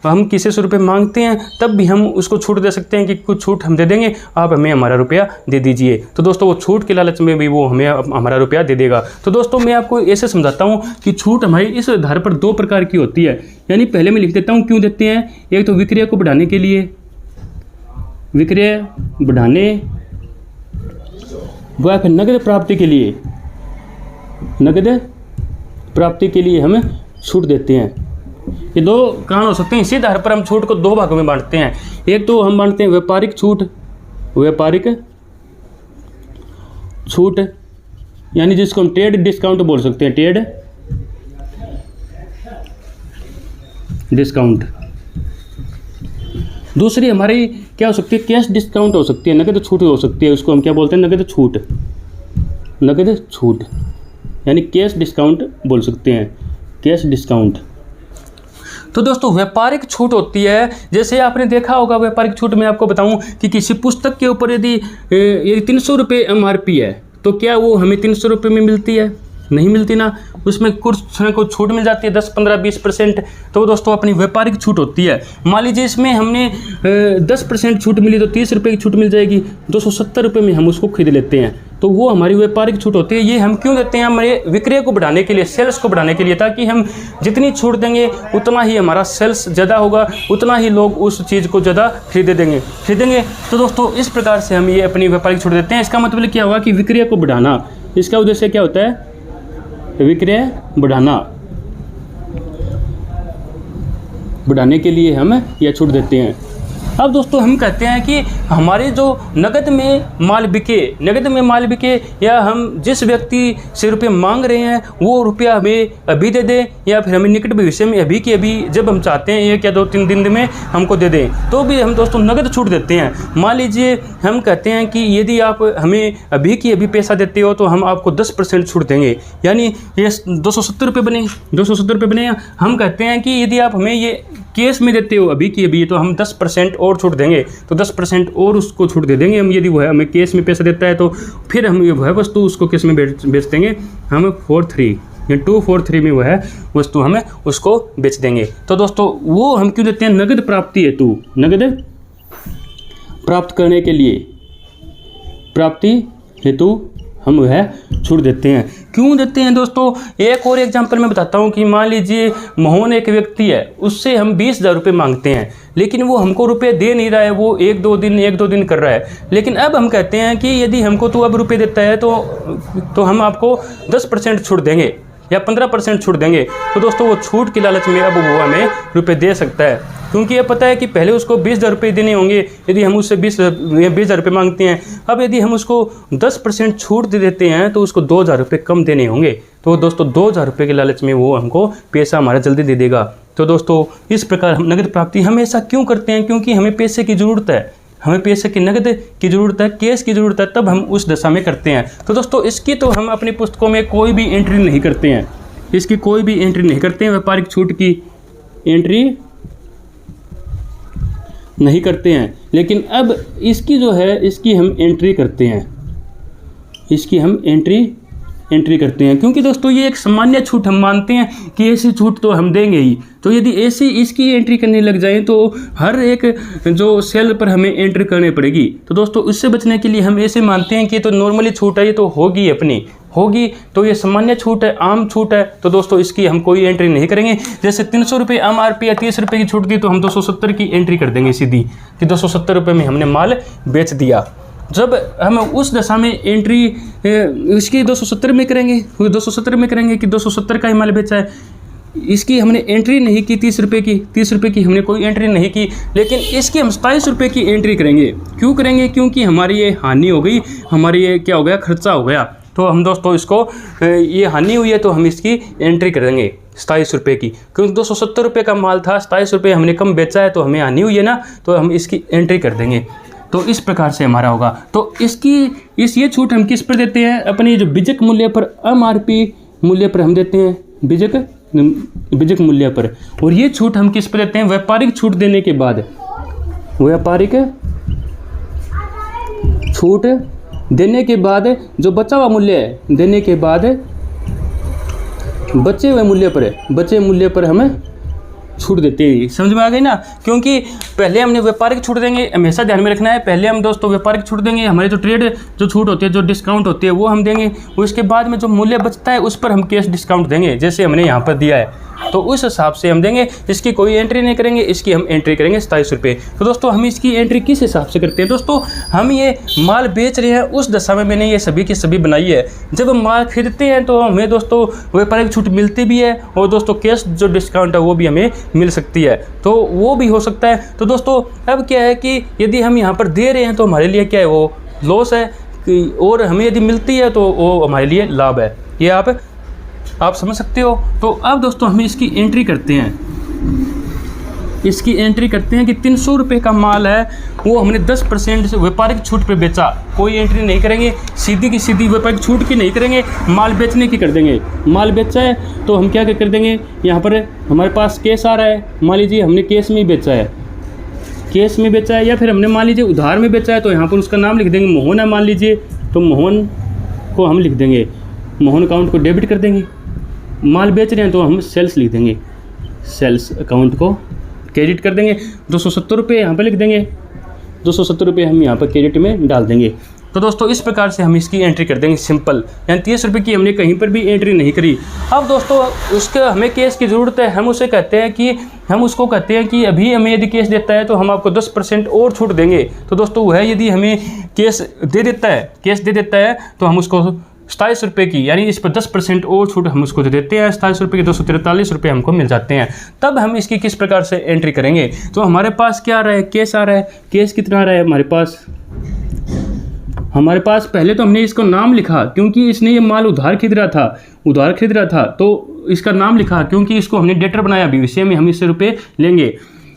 हम किसी से रुपये मांगते हैं तब भी हम उसको छूट दे सकते हैं कि कुछ छूट हम दे देंगे, आप हमें हमारा रुपया दे दीजिए। तो दोस्तों वो छूट के लालच में भी वो हमें हमारा रुपया दे देगा। तो दोस्तों मैं आपको ऐसे समझाता हूँ कि छूट हमारी इस आधार पर दो प्रकार की होती है। यानी पहले मैं लिख देता हूँ क्यों देते हैं। एक तो विक्रय को बढ़ाने के लिए, व फिर नगद प्राप्ति के लिए हमें छूट देते हैं। ये दो कारण हो सकते हैं। इसी आधार पर हम छूट को दो भागों में बांटते हैं। एक तो हम बांटते हैं व्यापारिक छूट यानी जिसको हम ट्रेड डिस्काउंट बोल सकते हैं, ट्रेड डिस्काउंट। दूसरी हमारी क्या हो सकती है, कैश डिस्काउंट हो सकती है, नगद छूट हो सकती है। उसको हम क्या बोलते हैं, नगद छूट यानी कैश डिस्काउंट बोल सकते हैं, कैश डिस्काउंट। तो दोस्तों व्यापारिक छूट होती है, जैसे आपने देखा होगा व्यापारिक छूट में आपको बताऊं कि किसी पुस्तक के ऊपर यदि 300 रुपये MRP है तो क्या वो हमें 300 रुपये में मिलती है, नहीं मिलती ना। उसमें कुछ को छूट मिल जाती है 10, 15, 20%। तो दोस्तों अपनी व्यापारिक छूट होती है। मान लीजिए इसमें हमने 10% छूट मिली तो 30 रुपये की छूट मिल जाएगी, 270 रुपये में हम उसको खरीद लेते हैं। तो वो हमारी व्यापारिक छूट होती है। ये हम क्यों देते हैं, हमारे विक्रय को बढ़ाने के लिए, सेल्स को बढ़ाने के लिए, ताकि हम जितनी छूट देंगे उतना ही हमारा सेल्स ज़्यादा होगा, उतना ही लोग उस चीज़ को ज़्यादा खरीदेंगे। तो दोस्तों इस प्रकार से हम ये अपनी व्यापारिक छूट देते हैं। इसका मतलब क्या हुआ कि विक्रय को बढ़ाना, इसका उद्देश्य क्या होता है, विक्रय बढ़ाना। बढ़ाने के लिए हम यह छूट देते हैं। अब दोस्तों हम कहते हैं कि हमारे जो नगद में माल बिके या हम जिस व्यक्ति से रुपये मांग रहे हैं वो रुपया हमें अभी दे दें या फिर हमें निकट भविष्य में अभी के अभी जब हम चाहते हैं 1 या 2-3 दिन में हमको दे दें, तो भी हम दोस्तों नगद छूट देते हैं। मान लीजिए हम कहते हैं कि यदि आप हमें अभी की अभी पैसा देते हो तो हम आपको 10% छूट देंगे, यानी ये 270 रुपये बने। 270 रुपये बने। हम कहते हैं कि यदि आप हमें ये केस में देते हो अभी की अभी तो हम 10% और छूट देंगे, तो 10% और उसको छूट दे देंगे हम। यदि वो है हमें केस में पैसा देता है तो फिर हम ये वह वस्तु उसको केस में बेच देंगे, हम 243 में वह वस्तु हमें उसको बेच देंगे। तो दोस्तों वो हम क्यों देते हैं? नगद प्राप्ति हेतु, नगद प्राप्त करने के लिए, प्राप्ति हेतु हम वह छूट देते हैं। क्यों देते हैं दोस्तों? एक और एग्जांपल मैं बताता हूँ कि मान लीजिए मोहन एक व्यक्ति है, उससे हम 20,000 रुपये मांगते हैं, लेकिन वो हमको रुपये दे नहीं रहा है, वो 1-2 दिन कर रहा है। लेकिन अब हम कहते हैं कि यदि हमको तो अब रुपये देता है तो हम आपको 10% छूट देंगे या 15% छूट देंगे। तो दोस्तों वो छूट की लालच में अब वो हमें रुपये दे सकता है, क्योंकि ये पता है कि पहले उसको 20,000 रुपये देने होंगे। यदि हम उससे 20,000 रुपये मांगते हैं, अब यदि हम उसको 10% छूट दे देते हैं तो उसको 2,000 रुपये कम देने होंगे। तो दोस्तों 2,000 रुपये के लालच में वो हमको पैसा हमारा जल्दी दे देगा। तो दोस्तों इस प्रकार हम नगद प्राप्ति हमेशा क्यों करते हैं? क्योंकि हमें पैसे की ज़रूरत है, हमें पैसे की नगद की ज़रूरत है, कैश की ज़रूरत है, तब हम उस दशा में करते हैं। तो दोस्तों इसकी तो हम अपनी पुस्तकों में कोई भी एंट्री नहीं करते हैं, इसकी कोई भी एंट्री नहीं करते हैं, व्यापारिक छूट की एंट्री नहीं करते हैं। लेकिन अब इसकी जो है इसकी हम एंट्री करते हैं, इसकी हम एंट्री करते हैं, क्योंकि दोस्तों ये एक सामान्य छूट हम मानते हैं कि ऐसी छूट तो हम देंगे ही। तो यदि ऐसी इसकी एंट्री करने लग जाएं तो हर एक जो सेल पर हमें एंट्री करनी पड़ेगी। तो दोस्तों इससे बचने के लिए हम ऐसे मानते हैं कि तो नॉर्मली छूट है, ये तो होगी अपनी होगी, तो ये सामान्य छूट है, आम छूट है। तो दोस्तों इसकी हम कोई एंट्री नहीं करेंगे। जैसे 300 रुपये MRP या 30 रुपये की छूट दी तो हम 270 की एंट्री कर देंगे सीधी, कि 270 रुपये में हमने माल बेच दिया। जब हम उस दशा में एंट्री इसकी 270 में करेंगे, 270 में करेंगे कि 270 का ही माल बेचा है, इसकी हमने एंट्री नहीं की 30 रुपये की हमने कोई एंट्री नहीं की, लेकिन इसकी हम 27 रुपये की एंट्री करेंगे। क्यों करेंगे? क्योंकि हमारी ये हानि हो गई, हमारी ये क्या हो गया, खर्चा हो गया। तो हम दोस्तों इसको ये हानि हुई है तो हम इसकी एंट्री करेंगे 27 रुपये की, क्योंकि 270 रुपये का माल था, 27 रुपये हमने कम बेचा है तो हमें हानि हुई है ना, तो हम इसकी एंट्री कर देंगे। तो इस प्रकार से हमारा होगा। तो ये छूट हम किस पर देते हैं? अपनी जो बीजक मूल्य पर, MRP मूल्य पर हम देते हैं, बीजक मूल्य पर। और ये छूट हम किस पर देते हैं? व्यापारिक छूट देने के बाद, व्यापारिक छूट देने के बाद जो बचा हुआ मूल्य है, देने के बाद बचे मूल्य पर हमें छूट देते हैं। समझ में आ गई ना? क्योंकि पहले हमने व्यापारिक छूट देंगे, हमेशा ध्यान में रखना है, पहले हम दोस्तों व्यापारिक छूट देंगे, हमारे जो ट्रेड जो छूट होती है, जो डिस्काउंट होती है वो हम देंगे। उसके बाद में जो मूल्य बचता है उस पर हम कैश डिस्काउंट देंगे, जैसे हमने यहाँ पर दिया है, तो उस हिसाब से हम देंगे। इसकी कोई एंट्री नहीं करेंगे, इसकी हम एंट्री करेंगे 27 रुपये। तो दोस्तों हम इसकी एंट्री किस हिसाब से करते हैं? दोस्तों हम ये माल बेच रहे हैं उस दशा में मैंने ये सभी की सभी बनाई है। जब हम माल खरीदते हैं तो हमें दोस्तों व्यापारिक छूट मिलती भी है, और दोस्तों कैश जो डिस्काउंट है वो भी हमें मिल सकती है, तो वो भी हो सकता है। तो दोस्तों अब क्या है कि यदि हम यहाँ पर दे रहे हैं तो हमारे लिए क्या है, वो लॉस है, और हमें यदि मिलती है तो वो हमारे लिए लाभ है। ये आप समझ सकते हो। तो अब दोस्तों हम इसकी एंट्री करते हैं, कि 300 रुपये का माल है, वो हमने 10% से व्यापारिक छूट पे बेचा। कोई एंट्री नहीं करेंगे, सीधी की सीधी व्यापारिक छूट की नहीं करेंगे, माल बेचने की कर देंगे। माल बेचा है तो हम क्या कर देंगे, यहाँ पर हमारे पास केस आ रहा है, मान लीजिए हमने केस में बेचा है, या फिर हमने मान लीजिए उधार में बेचा है, तो यहाँ पर उसका नाम लिख देंगे, मोहन है मान लीजिए, तो मोहन को हम लिख देंगे, मोहन अकाउंट को डेबिट कर देंगे। माल बेच रहे हैं तो हम सेल्स लिख देंगे, सेल्स अकाउंट को क्रेडिट कर देंगे। 270 रुपये यहाँ पर लिख देंगे, 270 रुपये हम यहाँ पर क्रेडिट में डाल देंगे। तो दोस्तों इस प्रकार से हम इसकी एंट्री कर देंगे, सिंपल। यानी 30 रुपये की हमने कहीं पर भी एंट्री नहीं करी। अब दोस्तों उसका हमें केस की ज़रूरत है, हम उसको कहते हैं कि अभी हमें यदि केस देता है तो हम आपको 10% और छूट देंगे। तो दोस्तों वह यदि हमें केस दे देता है तो हम उसको 27 रुपये की, यानी इस पर 10% और छूट हम उसको दे देते हैं। 27 रुपये के 243 रुपये हमको मिल जाते हैं। तब हम इसकी किस प्रकार से एंट्री करेंगे? तो हमारे पास क्या आ रहा है? कैश आ रहा है। कैश कितना आ रहा है हमारे पास पहले तो हमने इसको नाम लिखा, क्योंकि इसने ये माल उधार खरीद रहा था तो इसका नाम लिखा, क्योंकि इसको हमने डेटर बनाया, भविष्य में हम इससे रुपये लेंगे।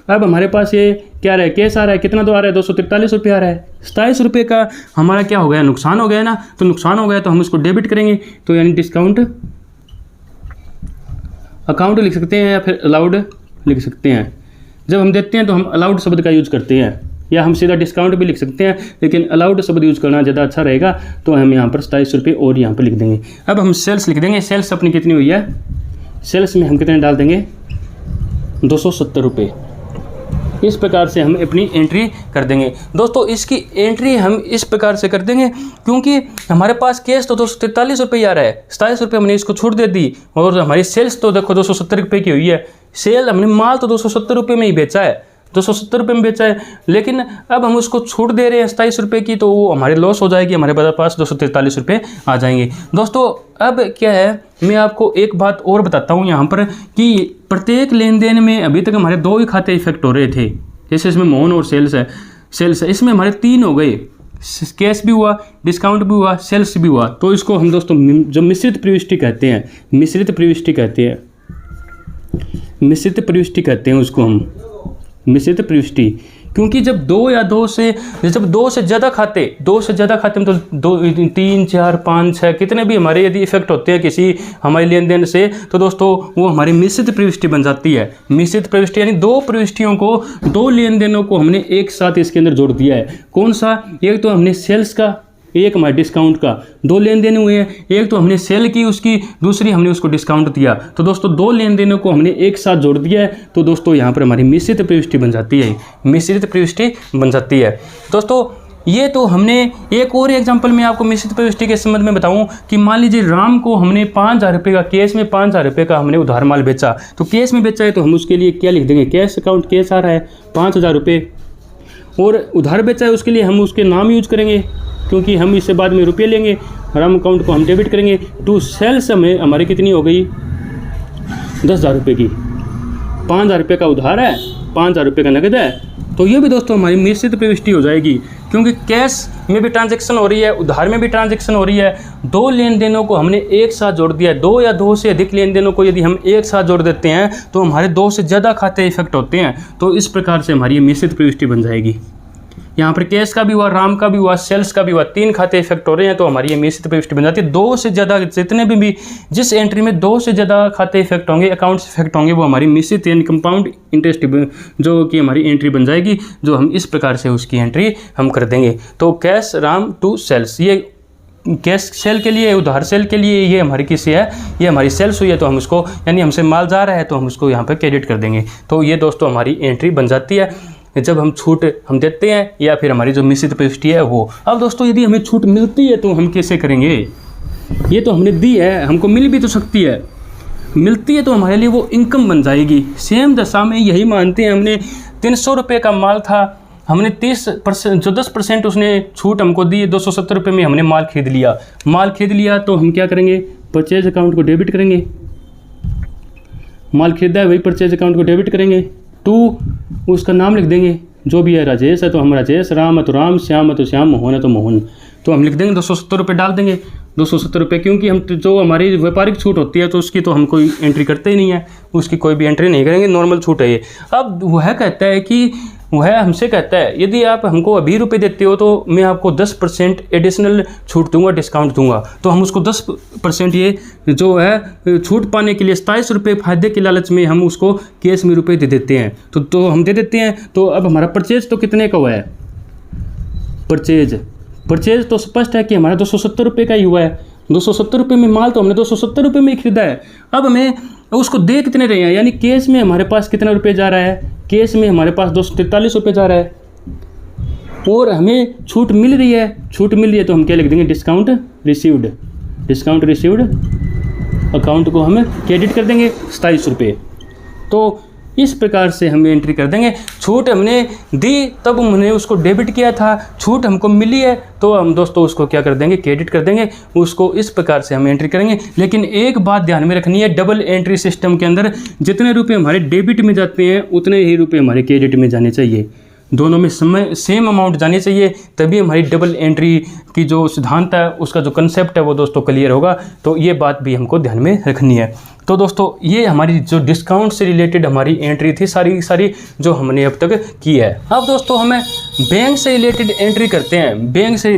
अब हमारे पास ये क्या आ रहा है? कैश आ रहा है। कितना तो आ रहा है? 243 रुपये आ रहा है। 27 रुपये का हमारा क्या हो गया? नुकसान हो गया ना। तो नुकसान हो गया तो हम इसको डेबिट करेंगे, तो यानी डिस्काउंट अकाउंट लिख सकते हैं या फिर अलाउड लिख सकते हैं। जब हम देते हैं तो हम अलाउड शब्द का यूज़ करते हैं, या हम सीधा डिस्काउंट भी लिख सकते हैं, लेकिन अलाउड शब्द यूज़ करना ज़्यादा अच्छा रहेगा। तो हम यहाँ पर 27 रुपये और यहाँ पर लिख देंगे। अब हम सेल्स लिख देंगे। सेल्स अपनी कितनी हुई है? सेल्स में हम कितने डाल देंगे? 270 रुपये। इस प्रकार से हम अपनी एंट्री कर देंगे। दोस्तों इसकी एंट्री हम इस प्रकार से कर देंगे, क्योंकि हमारे पास कैश तो 243 रुपये आ रहा है, 27 रुपये हमने इसको छूट दे दी, और हमारी सेल्स तो देखो 270 रुपये की हुई है। सेल हमने माल तो 270 रुपये में ही बेचा है, 270 रुपये में बेचा है, लेकिन अब हम उसको छूट दे रहे हैं 27 रुपये की, तो वो हमारे लॉस हो जाएगी, हमारे पास 243 रुपये आ जाएंगे। दोस्तों अब क्या है, मैं आपको एक बात और बताता हूँ यहाँ पर कि प्रत्येक लेन देन में अभी तक हमारे 2 ही खाते इफेक्ट हो रहे थे। जैसे इसमें मोहन और सेल्स है, इसमें हमारे 3 हो गए, कैश भी हुआ, डिस्काउंट भी हुआ, सेल्स भी हुआ। तो इसको हम दोस्तों जो मिश्रित प्रविष्टि कहते हैं उसको हम मिश्रित प्रविष्टि, क्योंकि जब 2 से ज़्यादा खाते में तो 2, 3, 4, 5, 6 कितने भी हमारे यदि इफेक्ट होते हैं किसी हमारे लेन देन से, तो दोस्तों वो हमारी मिश्रित प्रविष्टि बन जाती है। मिश्रित प्रविष्टि यानी 2 प्रविष्टियों को, 2 लेन देनों को हमने एक साथ इसके अंदर जोड़ दिया है। कौन सा? एक तो हमने सेल्स का, एक हमारे डिस्काउंट का। 2 लेन देन हुए हैं, एक तो हमने सेल की उसकी, दूसरी हमने उसको डिस्काउंट दिया। तो दोस्तों 2 लेन देनों को हमने एक साथ जोड़ दिया है। तो दोस्तों यहाँ पर हमारी मिश्रित प्रविष्टि बन जाती है। दोस्तों ये तो हमने एक और एग्जांपल में आपको मिश्रित प्रविष्टि के संबंध में बताऊं कि मान लीजिए राम को हमने 5000 रुपये का कैश में 5000 रुपये का हमने उधार माल बेचा। तो कैश में बेचा है तो हम उसके लिए क्या लिख देंगे? कैश अकाउंट, कैश आ रहा है 5000 रुपये, और उधार बेचा है उसके लिए हम उसके नाम यूज करेंगे, क्योंकि हम इससे बाद में रुपये लेंगे। राम अकाउंट को हम डेबिट करेंगे। टू सेल्स में हमारी कितनी हो गई? 10,000 रुपये की। 5000 रुपये का उधार है, 5000 रुपये का नगद है। तो ये भी दोस्तों हमारी मिश्रित प्रविष्टि हो जाएगी, क्योंकि कैश में भी ट्रांजैक्शन हो रही है, उधार में भी ट्रांजैक्शन हो रही है। 2 लेन देनों को हमने एक साथ जोड़ दिया है। 2 या 2 से अधिक लेन देनों को यदि हम एक साथ जोड़ देते हैं तो हमारे 2 से ज़्यादा खाते इफेक्ट होते हैं। तो इस प्रकार से हमारी मिश्रित प्रविष्टि बन जाएगी। यहाँ पर कैश का भी हुआ, राम का भी हुआ, सेल्स का भी हुआ, 3 खाते इफेक्ट हो रहे हैं, तो हमारी ये मिश्रित प्रविष्टि बन जाती है। 2 से ज़्यादा जितने भी जिस एंट्री में 2 से ज़्यादा खाते इफेक्ट होंगे, अकाउंट्स इफेक्ट होंगे, वो हमारी मिश्रित यानी कंपाउंड इंटरेस्ट जो कि हमारी एंट्री बन जाएगी, जो हम इस प्रकार से उसकी एंट्री हम कर देंगे। तो कैश राम टू सेल्स, ये कैश सेल के लिए, उधार सेल के लिए ये हमारी किसी है, ये हमारी सेल्स हुई है, तो हम उसको यानी हमसे माल जा रहा है तो हम उसको यहाँ पर क्रेडिट कर देंगे। तो ये दोस्तों हमारी एंट्री बन जाती है जब हम छूट हम देते हैं, या फिर हमारी जो मिश्रित प्रविष्टि है वो। अब दोस्तों यदि हमें छूट मिलती है तो हम कैसे करेंगे? ये तो हमने दी है, हमको मिल भी तो सकती है, मिलती है तो हमारे लिए वो इनकम बन जाएगी। सेम दशा में यही मानते हैं, हमने 300 रुपये का माल था, हमने 30% जो 10% उसने छूट हमको दी, 270 रुपये में हमने माल खरीद लिया। तो हम क्या करेंगे? परचेज अकाउंट को डेबिट करेंगे। माल खरीदा है वही परचेज अकाउंट को डेबिट करेंगे। टू उसका नाम लिख देंगे, जो भी है, राजेश है तो हम राजेश, राम है तो राम, श्याम है तो श्याम, मोहन है तो मोहन। तो हम लिख देंगे 270 रुपये डाल देंगे। 270 रुपये, क्योंकि हम जो हमारी व्यापारिक छूट होती है तो उसकी तो हम कोई एंट्री करते ही नहीं है, उसकी कोई भी एंट्री नहीं करेंगे, नॉर्मल छूट है ये। अब वह हमसे कहता है यदि आप हमको अभी रुपये देते हो तो मैं आपको 10% एडिशनल छूट दूंगा, डिस्काउंट दूंगा। तो हम उसको 10% ये जो है छूट पाने के लिए 27 रुपये फायदे के लालच में हम उसको कैश में रुपये दे देते हैं। तो हम दे देते हैं। तो अब हमारा परचेज तो कितने का हुआ है? परचेज तो स्पष्ट है कि हमारा 270 रुपये का ही हुआ है। 270 रुपये में माल तो हमने 270 रुपये में ही खरीदा है। अब हमें उसको दे कितने रहे हैं, यानी कैश में हमारे पास कितना रुपये जा रहा है? कैश में हमारे पास 243 रुपये जा रहा है, और हमें छूट मिल रही है। तो हम क्या लिख देंगे? डिस्काउंट रिसीव्ड अकाउंट को हम क्रेडिट कर देंगे 27 रुपये। तो इस प्रकार से हम एंट्री कर देंगे। छूट हमने दी तब हमने उसको डेबिट किया था, छूट हमको मिली है तो हम दोस्तों उसको क्या कर देंगे, क्रेडिट कर देंगे। उसको इस प्रकार से हम एंट्री करेंगे। लेकिन एक बात ध्यान में रखनी है, डबल एंट्री सिस्टम के अंदर जितने रुपये हमारे डेबिट में जाते हैं उतने ही रुपये हमारे क्रेडिट में जाने चाहिए। दोनों में सेम अमाउंट जानी चाहिए, तभी हमारी डबल एंट्री की जो सिद्धांत है, उसका जो कंसेप्ट है वो दोस्तों क्लियर होगा। तो ये बात भी हमको ध्यान में रखनी है। तो दोस्तों ये हमारी जो डिस्काउंट से रिलेटेड हमारी एंट्री थी सारी जो हमने अब तक की है। अब दोस्तों हमें बैंक से रिलेटेड एंट्री करते हैं। बैंक से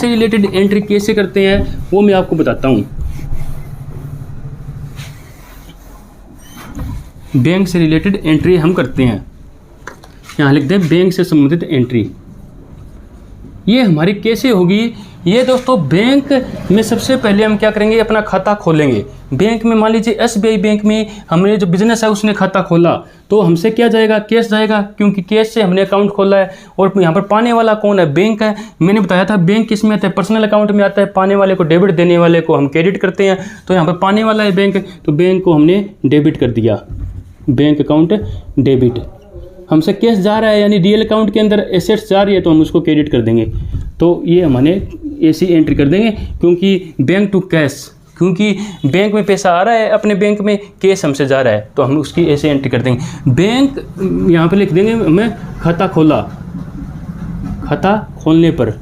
रिलेटेड एंट्री कैसे करते हैं वो मैं आपको बताता हूँ। बैंक से रिलेटेड एंट्री हम करते हैं, यहाँ लिख दें बैंक से संबंधित एंट्री। ये हमारी कैसे होगी, ये दोस्तों बैंक में सबसे पहले हम क्या करेंगे, अपना खाता खोलेंगे। बैंक में मान लीजिए SBI बैंक में हमने जो बिजनेस है उसने खाता खोला तो हमसे क्या जाएगा, कैश जाएगा, क्योंकि कैश से हमने अकाउंट खोला है। और यहाँ पर पाने वाला कौन है, बैंक है। मैंने बताया था बैंक किस में आता है, पर्सनल अकाउंट में आता है। पाने वाले को डेबिट, देने वाले को हम क्रेडिट करते हैं। तो यहाँ पर पाने वाला है बैंक, तो बैंक को हमने डेबिट कर दिया, बैंक अकाउंट डेबिट। हमसे कैश जा रहा है यानी रियल अकाउंट के अंदर एसेट्स जा रही है तो हम उसको क्रेडिट कर देंगे। तो ये हमने ऐसी एंट्री कर देंगे, क्योंकि बैंक टू कैश, क्योंकि बैंक में पैसा आ रहा है, अपने बैंक में कैश हमसे जा रहा है तो हम उसकी ऐसे एंट्री कर देंगे। बैंक यहाँ पे लिख देंगे हमें खाता खोला, खाता खोलने पर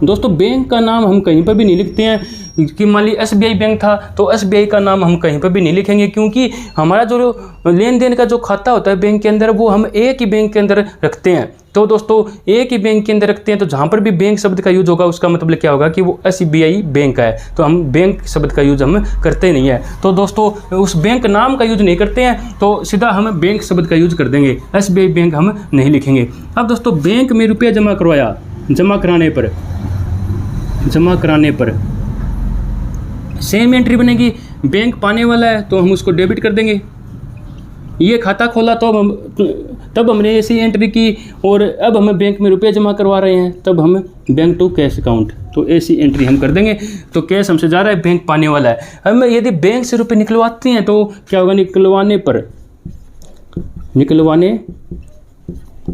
दोस्तों बैंक का नाम हम कहीं पर भी नहीं लिखते हैं कि मान ली SBI बैंक था तो SBI का नाम हम कहीं पर भी नहीं लिखेंगे, क्योंकि हमारा जो लेन देन का जो खाता होता है बैंक के अंदर वो हम एक ही बैंक के अंदर रखते हैं। तो दोस्तों एक ही बैंक के अंदर रखते हैं तो जहाँ पर भी बैंक शब्द का यूज होगा उसका मतलब क्या होगा कि वो SBI बैंक है। तो हम बैंक शब्द का यूज हम करते नहीं है। तो दोस्तों उस बैंक नाम का यूज नहीं करते हैं तो सीधा हम बैंक शब्द का यूज कर देंगे, SBI बैंक हम नहीं लिखेंगे। अब दोस्तों बैंक में रुपया जमा करवाया, जमा कराने पर सेम एंट्री बनेगी। बैंक पाने वाला है तो हम उसको डेबिट कर देंगे। ये खाता खोला तो तब हमने ऐसी एंट्री की, और अब हमें बैंक में रुपये जमा करवा रहे हैं तब हम बैंक टू कैश अकाउंट, तो ऐसी एंट्री हम कर देंगे। तो कैश हमसे जा रहा है, बैंक पाने वाला है। अब यदि बैंक से रुपये निकलवाते हैं तो क्या होगा, निकलवाने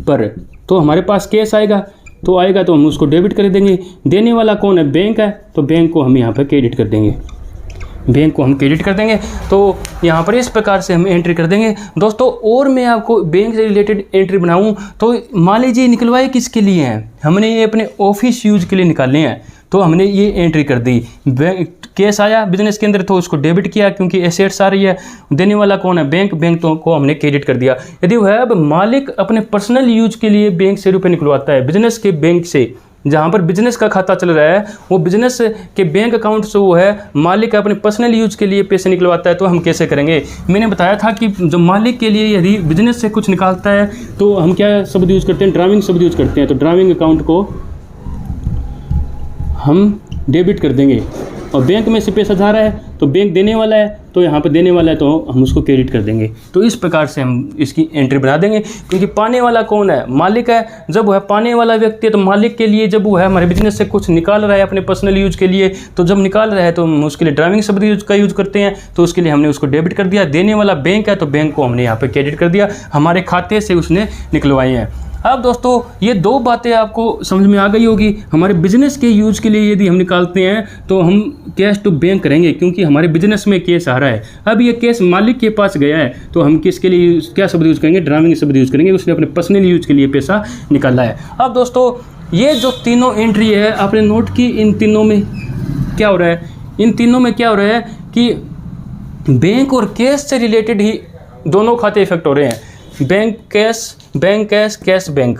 पर तो हमारे पास कैश आएगा, तो हम उसको डेबिट कर देंगे। देने वाला कौन है, बैंक है, तो बैंक को हम यहाँ पर क्रेडिट कर देंगे, तो यहाँ पर इस प्रकार से हम एंट्री कर देंगे। दोस्तों और मैं आपको बैंक से रिलेटेड एंट्री बनाऊँ तो मान लीजिए निकलवाए किसके लिए हैं, हमने ये अपने ऑफिस यूज के लिए निकालने हैं, तो हमने ये एंट्री कर दी। कैश आया बिजनेस के अंदर तो उसको डेबिट किया क्योंकि एसेट्स आ रही है। देने वाला कौन है, बैंक तो को हमने क्रेडिट कर दिया। यदि वह अब मालिक अपने पर्सनल यूज के लिए बैंक से रुपये निकलवाता है, बिजनेस के बैंक से, जहाँ पर बिजनेस का खाता चल रहा है वो बिजनेस के बैंक अकाउंट से वो है मालिक अपने पर्सनल यूज के लिए पैसे निकलवाता है, तो हम कैसे करेंगे। मैंने बताया था कि जो मालिक के लिए यदि बिजनेस से कुछ निकालता है तो हम क्या शब्द यूज करते हैं, ड्राइविंग शब्द यूज करते हैं। तो ड्राइविंग अकाउंट को हम डेबिट कर देंगे, और बैंक में से पैसा जा रहा है तो बैंक देने वाला है, तो यहाँ पर देने वाला है तो हम उसको क्रेडिट कर देंगे। तो इस प्रकार से हम इसकी एंट्री बना देंगे, क्योंकि पाने वाला कौन है, मालिक है। जब वह पाने वाला व्यक्ति है तो मालिक के लिए, जब वो है हमारे बिजनेस से कुछ निकाल रहा है अपने पर्सनल यूज के लिए, तो जब निकाल रहा है तो हम उसके लिए ड्राइविंग शब्द का यूज करते हैं, तो उसके लिए हमने उसको डेबिट कर दिया। देने वाला बैंक है तो बैंक को हमने यहाँ पर क्रेडिट कर दिया, हमारे खाते से उसने निकलवाए हैं। अब दोस्तों ये दो बातें आपको समझ में आ गई होगी। हमारे बिजनेस के यूज के लिए यदि हम निकालते हैं तो हम कैश टू बैंक करेंगे, क्योंकि हमारे बिजनेस में कैश आ रहा है। अब ये कैश मालिक के पास गया है तो हम किसके लिए क्या शब्द यूज करेंगे, ड्राइविंग शब्द यूज करेंगे, उसने अपने पर्सनल यूज के लिए पैसा निकाला है। अब दोस्तों ये जो तीनों एंट्री है आपने नोट की, इन तीनों में क्या हो रहा है, कि बैंक और कैश से रिलेटेड ही दोनों खाते इफेक्ट हो रहे हैं। बैंक कैश, कैश बैंक,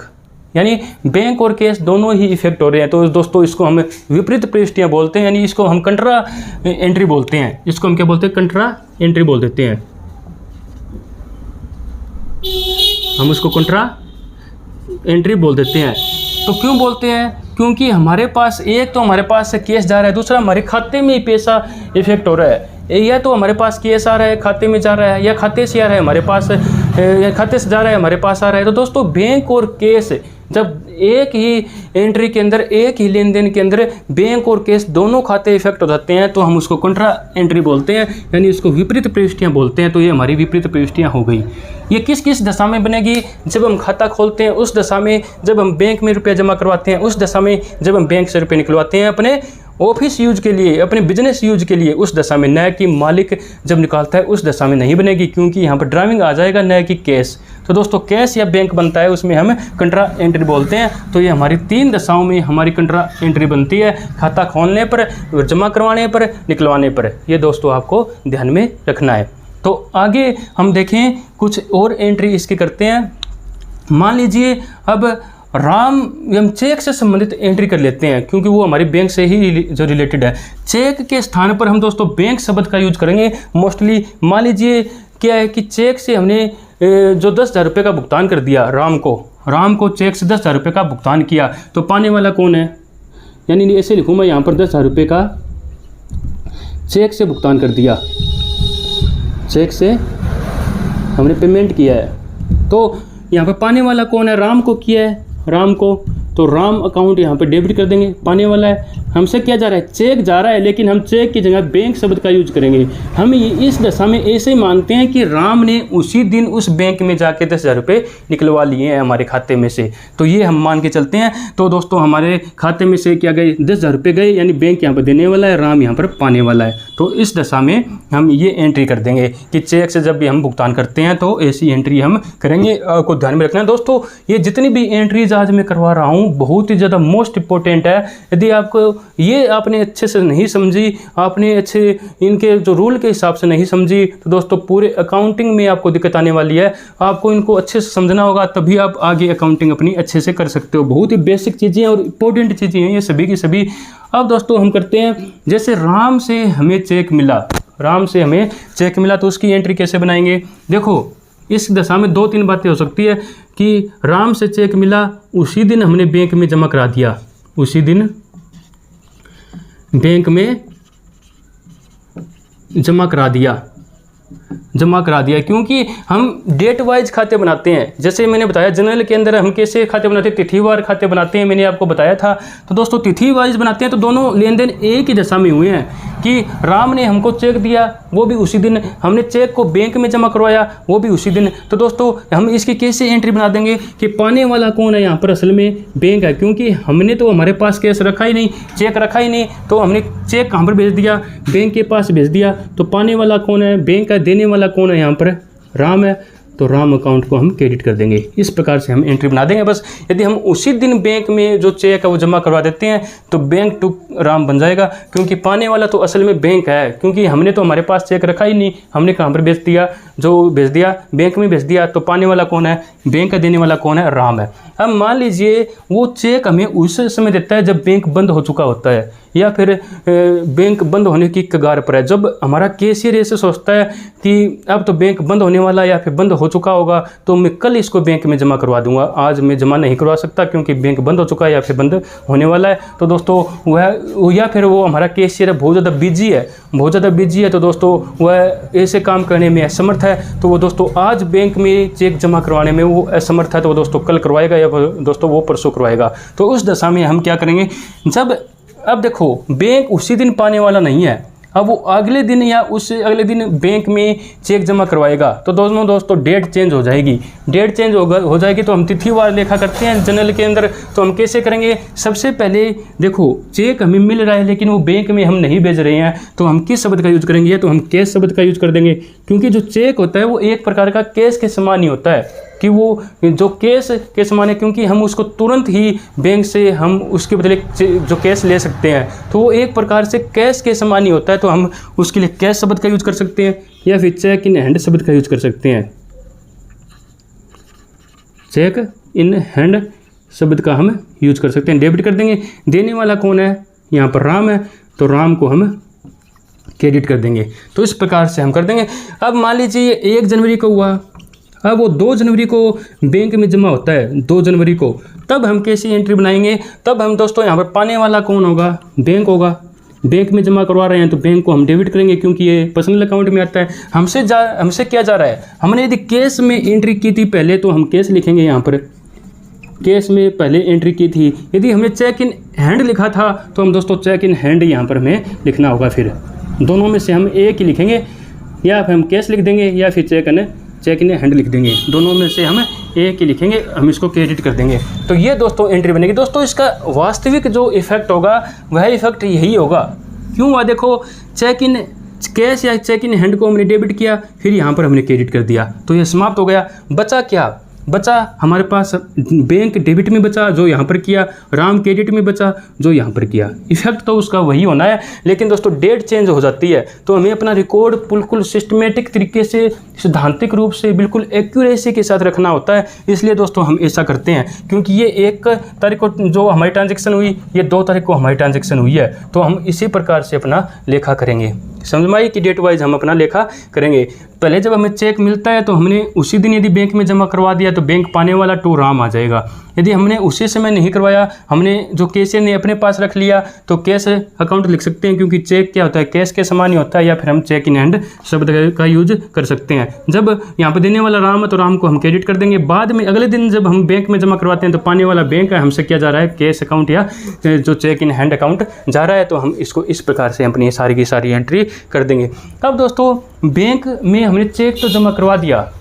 यानी बैंक और कैश दोनों ही इफेक्ट हो रहे हैं। तो दोस्तों इसको हम विपरीत प्रविष्टियाँ बोलते हैं, यानी इसको हम कंट्रा एंट्री बोलते हैं। इसको हम क्या बोलते हैं, कंट्रा एंट्री बोल देते हैं। हम उसको कंट्रा एंट्री बोल देते हैं। तो क्यों बोलते हैं, क्योंकि हमारे पास एक तो हमारे पास से कैश जा रहा है, दूसरा हमारे खाते में ही पैसा इफेक्ट हो रहा है। या तो हमारे पास कैश आ रहा है खाते में जा रहा है, या खाते से आ रहा है हमारे पास, या खाते से जा रहा है हमारे पास आ रहा है। तो दोस्तों बैंक और कैश जब एक ही एंट्री के अंदर, एक ही लेन देन के अंदर बैंक और कैश दोनों खाते इफेक्ट हो जाते हैं तो हम उसको कंट्रा एंट्री बोलते हैं, यानी उसको विपरीत प्रविष्टियाँ बोलते हैं। तो ये हमारी विपरीत प्रविष्टियाँ हो गई। ये किस किस दशा में बनेगी? जब हम खाता खोलते हैं उस दशा में, जब हम बैंक में रुपया जमा करवाते हैं उस दशा में, जब हम बैंक से रुपये निकलवाते हैं अपने ऑफिस यूज के लिए, अपने बिजनेस यूज के लिए, उस दशा में। न कि मालिक जब निकालता है उस दशा में नहीं बनेगी, क्योंकि यहाँ पर ड्राइविंग आ जाएगा, न कि कैश। तो दोस्तों कैश या बैंक बनता है उसमें हम कंट्रा एंट्री बोलते हैं। तो ये हमारी 3 दशाओं में हमारी कंट्रा एंट्री बनती है, खाता खोलने पर, जमा करवाने पर, निकलवाने पर। ये दोस्तों आपको ध्यान में रखना है। तो आगे हम देखें कुछ और एंट्री इसकी करते हैं। मान लीजिए अब राम हम चेक से संबंधित एंट्री कर लेते हैं, क्योंकि वो हमारी बैंक से ही जो रिलेटेड है। चेक के स्थान पर हम दोस्तों बैंक शब्द का यूज करेंगे मोस्टली। मान लीजिए क्या है कि चेक से हमने जो 10,000 रुपये का भुगतान कर दिया राम को चेक से 10,000 रुपये का भुगतान किया, तो पाने वाला कौन है? यानी ऐसे लिखूँ मैं यहाँ पर 10,000 रुपये का चेक से भुगतान कर दिया, चेक से हमने पेमेंट किया है। तो यहाँ पर पाने वाला कौन है? राम को किया है, राम को। तो राम अकाउंट यहाँ पे डेबिट कर देंगे, पाने वाला है। हमसे क्या जा रहा है? चेक जा रहा है, लेकिन हम चेक की जगह बैंक शब्द का यूज करेंगे। हम इस दशा में ऐसे ही मानते हैं कि राम ने उसी दिन उस बैंक में जाके 10,000 रुपये निकलवा लिए हैं हमारे खाते में से। तो ये हम मान के चलते हैं। तो दोस्तों हमारे खाते में से क्या गए? 10,000 रुपये गए, यानी बैंक यहाँ पर देने वाला है, राम यहाँ पर पाने वाला है। तो इस दशा में हम ये एंट्री कर देंगे कि चेक से जब भी हम भुगतान करते हैं तो ऐसी एंट्री हम करेंगे। को ध्यान में रखना है दोस्तों। ये जितनी भी एंट्रीज आज मैं करवा रहा हूँ बहुत ही ज़्यादा मोस्ट इंपॉर्टेंट है। यदि आपको ये आपने अच्छे से नहीं समझी, आपने अच्छे इनके जो रूल के हिसाब से नहीं समझी, तो दोस्तों पूरे अकाउंटिंग में आपको दिक्कत आने वाली है। आपको इनको अच्छे से समझना होगा, तभी आप आगे अकाउंटिंग अपनी अच्छे से कर सकते हो। बहुत ही बेसिक चीज़ें और इंपॉर्टेंट चीज़ें हैं ये सभी की सभी। अब दोस्तों हम करते हैं, जैसे राम से हमें चेक मिला, राम से हमें चेक मिला तो उसकी एंट्री कैसे बनाएंगे? देखो इस दशा में 2-3 बातें हो सकती है कि राम से चेक मिला, उसी दिन हमने बैंक में जमा करा दिया, उसी दिन बैंक में जमा करा दिया, क्योंकि हम डेट वाइज खाते बनाते हैं। जैसे मैंने बताया जनरल के अंदर हम कैसे खाते बनाते हैं? तिथिवार खाते बनाते हैं, मैंने आपको बताया था। तो दोस्तों तिथि वाइज बनाते हैं, तो दोनों लेन देन एक ही दशा में हुए हैं कि राम ने हमको चेक दिया वो भी उसी दिन, हमने चेक को बैंक में जमा करवाया वो भी उसी दिन। तो दोस्तों हम इसकी कैसे एंट्री बना देंगे कि पाने वाला कौन है? यहाँ पर असल में बैंक है, क्योंकि हमने तो हमारे पास कैश रखा ही नहीं, चेक रखा ही नहीं, तो हमने चेक कहाँ पर भेज दिया? बैंक के पास भेज दिया। तो पाने वाला कौन है? बैंक है। देने वाला कौन है? यहाँ पर राम है। तो राम अकाउंट को हम क्रेडिट कर देंगे। इस प्रकार से हम एंट्री बना देंगे बस। यदि हम उसी दिन बैंक में जो चेक है वो जमा करवा देते हैं तो बैंक टू राम बन जाएगा, क्योंकि पाने वाला तो असल में बैंक है, क्योंकि हमने तो हमारे पास चेक रखा ही नहीं, हमने कहाँ पर भेज दिया? जो भेज दिया बैंक में भेज दिया। तो पाने वाला कौन है? बैंक का। देने वाला कौन है? राम है। अब मान लीजिए वो चेक हमें उस समय देता है जब बैंक बंद हो चुका होता है, या फिर बैंक बंद होने की कगार पर है। जब हमारा कैशियर ऐसे सोचता है कि अब तो बैंक बंद होने वाला है या फिर बंद हो चुका होगा, तो मैं कल इसको बैंक में जमा करवा दूंगा, आज मैं जमा नहीं करवा सकता क्योंकि बैंक बंद हो चुका है या फिर बंद होने वाला है। तो दोस्तों वह, या फिर वो हमारा कैशियर बहुत ज़्यादा बिजी है, तो दोस्तों वह ऐसे काम करने में असमर्थ है, तो वो दोस्तों आज बैंक में चेक जमा करवाने में वो असमर्थ है, तो वो दोस्तों कल करवाएगा या दोस्तों वो परसों करवाएगा। तो उस दशा में हम क्या करेंगे? अब देखो बैंक उसी दिन पाने वाला नहीं है, अब वो अगले दिन या उससे अगले दिन बैंक में चेक जमा करवाएगा। तो दोस्तों डेट चेंज हो जाएगी। डेट चेंज हो जाएगी तो हम तिथिवार लेखा करते हैं जनरल के अंदर। तो हम कैसे करेंगे? सबसे पहले देखो चेक हमें मिल रहा है लेकिन वो बैंक में हम नहीं भेज रहे हैं, तो हम किस शब्द का यूज करेंगे? तो हम कैश शब्द का यूज कर देंगे, क्योंकि जो चेक होता है वो एक प्रकार का कैश के समान ही होता है, कि वो जो कैश के समान है, क्योंकि हम उसको तुरंत ही बैंक से हम उसके बदले जो कैश ले सकते हैं, तो वो एक प्रकार से कैश के समान ही होता है। तो हम उसके लिए कैश शब्द का यूज कर सकते हैं या फिर चेक इन हैंड शब्द का यूज कर सकते हैं। चेक इन हैंड शब्द का हम यूज कर सकते हैं, डेबिट कर देंगे। देने वाला कौन है? यहाँ पर राम है, तो राम को हम क्रेडिट कर देंगे। तो इस प्रकार से हम कर देंगे। अब मान लीजिए 1 जनवरी को हुआ, अब वो 2 जनवरी को बैंक में जमा होता है, 2 जनवरी को, तब हम कैसी एंट्री बनाएंगे? तब हम दोस्तों यहाँ पर पाने वाला कौन होगा? बैंक होगा। बैंक में जमा करवा रहे हैं तो बैंक को हम डेबिट करेंगे, क्योंकि ये पर्सनल अकाउंट में आता है। हमसे क्या जा रहा है? हमने यदि कैश में एंट्री की थी पहले, तो हम कैश लिखेंगे यहाँ पर, केस में पहले एंट्री की थी। यदि हमने चेक इन हैंड लिखा था तो हम दोस्तों चेक इन हैंड यहाँ पर हमें लिखना होगा। फिर दोनों में से हम एक ही लिखेंगे, या फिर हम केस लिख देंगे या फिर चेक इन हैंड लिख देंगे। दोनों में से हम एक ही लिखेंगे, हम इसको क्रेडिट कर देंगे। तो ये दोस्तों एंट्री बनेगी। दोस्तों इसका वास्तविक जो इफेक्ट होगा वह इफेक्ट यही होगा। क्यों हुआ? देखो, चेक इन कैश या चेक इन हैंड को हमने डेबिट किया, फिर यहाँ पर हमने क्रेडिट कर दिया, तो ये समाप्त हो गया। बचा क्या? बचा हमारे पास बैंक डेबिट में बचा जो यहाँ पर किया, राम क्रेडिट में बचा जो यहाँ पर किया। इफेक्ट तो उसका वही होना है, लेकिन दोस्तों डेट चेंज हो जाती है। तो हमें अपना रिकॉर्ड बिल्कुल सिस्टमेटिक तरीके से, सिद्धांतिक रूप से, बिल्कुल एक्यूरेसी के साथ रखना होता है। इसलिए दोस्तों हम ऐसा करते हैं, क्योंकि ये 1 तारीख को जो हमारी ट्रांजेक्शन हुई, ये 2 तारीख को हमारी ट्रांजेक्शन हुई है, तो हम इसी प्रकार से अपना लेखा करेंगे। समझ में आई कि डेट वाइज हम अपना लेखा करेंगे। पहले जब हमें चेक मिलता है तो हमने उसी दिन यदि बैंक में जमा करवा दिया तो बैंक पाने वाला टू राम आ जाएगा। यदि हमने उसी समय नहीं करवाया, हमने जो कैशियर ने अपने पास रख लिया, तो कैश अकाउंट लिख सकते हैं, क्योंकि चेक क्या होता है, कैश के समान ही होता है। या फिर हम चेक इन हैंड शब्द का यूज कर सकते हैं। जब यहाँ पर देने वाला राम है तो राम को हम क्रेडिट कर देंगे। बाद में अगले दिन जब हम बैंक में जमा करवाते हैं तो पाने वाला बैंक है, हमसे क्या जा रहा है, कैश अकाउंट या जो चेक इन हैंड अकाउंट जा रहा है। तो हम इसको इस प्रकार से अपनी सारी की सारी एंट्री कर देंगे। अब दोस्तों बैंक में हमने चेक तो जमा करवा दिया,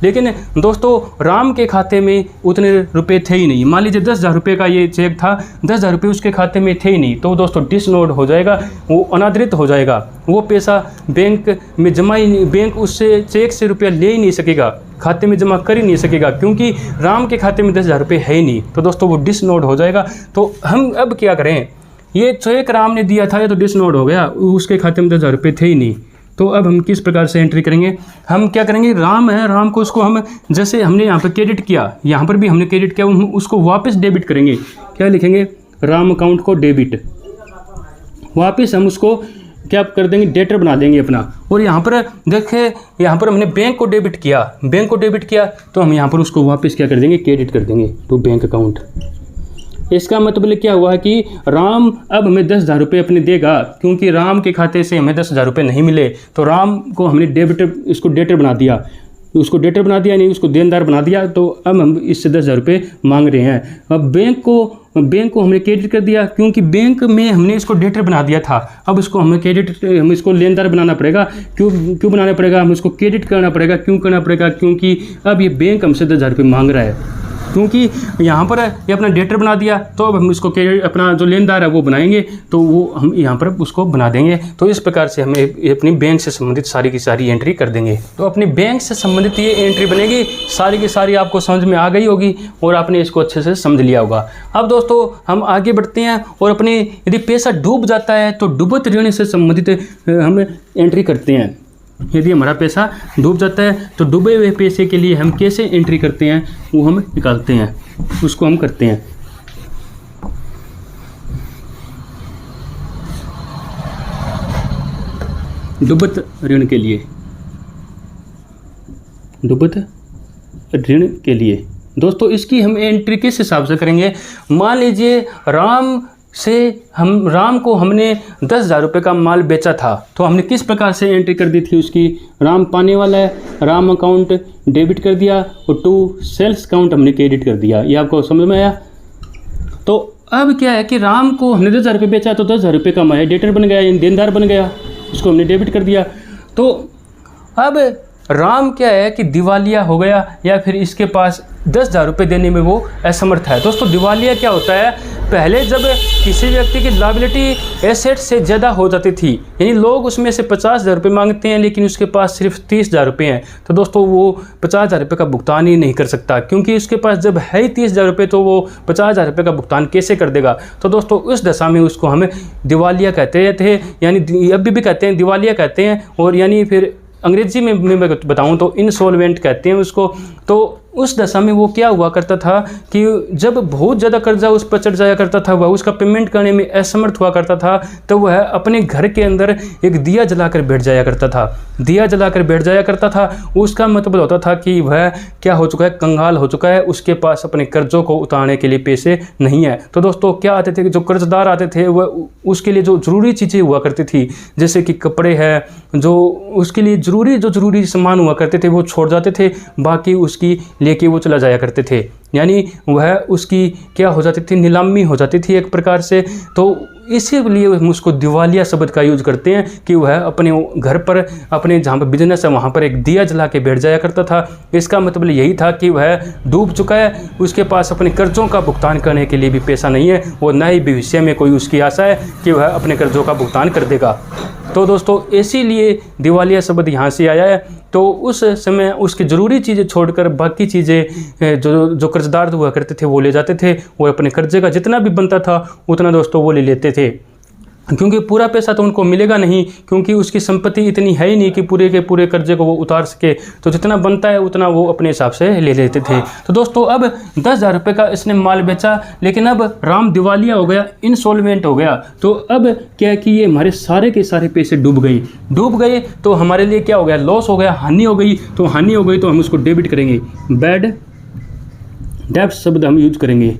लेकिन दोस्तों राम के खाते में उतने रुपए थे ही नहीं। मान लीजिए 10,000 रुपये का ये चेक था, 10,000 रुपये उसके खाते में थे ही नहीं, तो दोस्तों डिसनोड हो जाएगा, वो अनादृत हो जाएगा। वो पैसा बैंक में जमा ही नहीं, बैंक उससे चेक से रुपया ले ही नहीं सकेगा, खाते में जमा कर ही नहीं सकेगा, क्योंकि राम के खाते में 10,000 रुपये है ही नहीं। तो दोस्तों वो डिसनोड हो जाएगा। तो हम अब क्या करें, ये चेक राम ने दिया था, ये तो डिसनोड हो गया, उसके खाते में 10,000 रुपये थे ही नहीं। तो अब हम किस प्रकार से एंट्री करेंगे? हम क्या करेंगे, राम है, राम को उसको हम जैसे हमने यहाँ पर क्रेडिट किया, यहाँ पर भी हमने क्रेडिट किया, हम उसको वापस डेबिट करेंगे। क्या लिखेंगे? राम अकाउंट को डेबिट। वापस हम उसको क्या कर देंगे, डेटर बना देंगे अपना। और यहाँ पर देखें, यहाँ पर हमने बैंक को डेबिट किया, तो हम यहाँ पर उसको वापस क्या कर देंगे, क्रेडिट कर देंगे टू बैंक अकाउंट। इसका मतलब क्या हुआ कि राम अब हमें 10,000 रुपये अपने देगा, क्योंकि राम के खाते से हमें 10,000 रुपये नहीं मिले। तो राम को हमने इसको डेटर बना दिया, नहीं उसको देनदार बना दिया। तो अब हम इससे 10,000 रुपये मांग रहे हैं। अब बैंक को हमने क्रेडिट कर दिया, क्योंकि बैंक में हमने इसको डेटर बना दिया था। अब इसको हमें हम इसको लेनदार बनाना पड़ेगा। क्यों बनाना पड़ेगा? हम इसको क्रेडिट करना पड़ेगा। क्यों करना पड़ेगा? क्योंकि अब ये बैंक हमसे 10,000 रुपये मांग रहा है। क्योंकि यहाँ पर ये अपना डेटर बना दिया, तो अब हम इसको अपना जो लेनदार है वो बनाएंगे, तो वो हम यहाँ पर उसको बना देंगे। तो इस प्रकार से हमें अपनी बैंक से संबंधित सारी की सारी एंट्री कर देंगे। तो अपनी बैंक से संबंधित ये एंट्री बनेगी, सारी की सारी आपको समझ में आ गई होगी और आपने इसको अच्छे से समझ लिया होगा। अब दोस्तों हम आगे बढ़ते हैं और अपने यदि पैसा डूब जाता है तो डूबत ऋण से संबंधित हम एंट्री करते हैं। यदि हमारा पैसा डूब जाता है तो डूबे हुए पैसे के लिए हम कैसे एंट्री करते हैं, वो हम निकालते हैं, उसको हम करते हैं। डूबत ऋण के लिए दोस्तों इसकी हम एंट्री किस हिसाब से करेंगे? मान लीजिए राम को हमने 10,000 रुपये का माल बेचा था, तो हमने किस प्रकार से एंट्री कर दी थी उसकी? राम पाने वाला है, राम अकाउंट डेबिट कर दिया और टू सेल्स अकाउंट हमने क्रेडिट कर दिया। ये आपको समझ में आया? तो अब क्या है कि राम को हमने 10,000 रुपये बेचा, तो 10,000 रुपये का हमारा डेटर बन गया, देनदार बन गया, उसको हमने डेबिट कर दिया। तो अब राम क्या है कि दिवालिया हो गया, या फिर इसके पास 10,000 रुपये देने में वो असमर्थ है। दोस्तों दिवालिया क्या होता है? पहले जब किसी व्यक्ति की लायबिलिटी एसेट से ज़्यादा हो जाती थी, यानी लोग उसमें से 50,000 रुपये मांगते हैं लेकिन उसके पास सिर्फ 30,000 रुपये हैं, तो दोस्तों वो 50,000 रुपये का भुगतान ही नहीं कर सकता, क्योंकि उसके पास जब है ही 30,000 रुपये तो वो 50,000 रुपये का भुगतान कैसे कर देगा? तो दोस्तों उस दशा में उसको हम दिवालिया कहते थे, यानी अभी भी कहते हैं, दिवालिया कहते हैं। और यानी फिर अंग्रेजी में मैं बताऊं तो इंसॉल्वेंट कहते हैं उसको। तो उस दशा में वो क्या हुआ करता था कि जब बहुत ज़्यादा कर्जा उस पर चढ़ जाया करता था, वह उसका पेमेंट करने में असमर्थ हुआ करता था, तो वह अपने घर के अंदर एक दिया जलाकर बैठ जाया करता था। उसका मतलब होता था कि वह क्या हो चुका है, कंगाल हो चुका है, उसके पास अपने कर्जों को उतारने के लिए पैसे नहीं है। तो दोस्तों क्या आते थे, जो कर्जदार आते थे वह उसके लिए जो ज़रूरी चीज़ें हुआ करती थी, जैसे कि कपड़े हैं, जो उसके लिए ज़रूरी सामान हुआ करते थे वो छोड़ जाते थे, बाकी उसकी लेके वो चला जाया करते थे, यानी वह उसकी क्या हो जाती थी, नीलामी हो जाती थी एक प्रकार से। तो इसीलिए हम उसको दिवालिया शब्द का यूज करते हैं कि वह अपने घर पर, अपने जहाँ पर बिजनेस है वहाँ पर एक दिया जला के बैठ जाया करता था। इसका मतलब यही था कि वह डूब चुका है, उसके पास अपने कर्जों का भुगतान करने के लिए भी पैसा नहीं है, और न ही भविष्य में कोई उसकी आशा है कि वह अपने कर्जों का भुगतान कर देगा। तो दोस्तों इसीलिए दिवालिया शब्द यहाँ से आया है। तो उस समय उसकी ज़रूरी चीज़ें छोड़कर बाकी चीज़ें जो कर्जदार हुआ करते थे वो ले जाते थे, वो अपने कर्जे का जितना भी बनता था उतना दोस्तों वो ले लेते थे, क्योंकि पूरा पैसा तो उनको मिलेगा नहीं, क्योंकि उसकी संपत्ति इतनी है ही नहीं कि पूरे के पूरे कर्जे को वो उतार सके। तो जितना बनता है उतना वो अपने हिसाब से ले लेते थे। तो दोस्तों अब 10,000 रुपये का इसने माल बेचा, लेकिन अब राम दिवालिया हो गया, इंसॉल्वेंट हो गया। तो अब क्या है कि ये हमारे सारे के सारे पैसे डूब गए। तो हमारे लिए क्या हो गया, लॉस हो गया, हानि हो गई। तो हानि हो गई तो हम उसको डेबिट करेंगे, बैड डेब्ट शब्द हम यूज करेंगे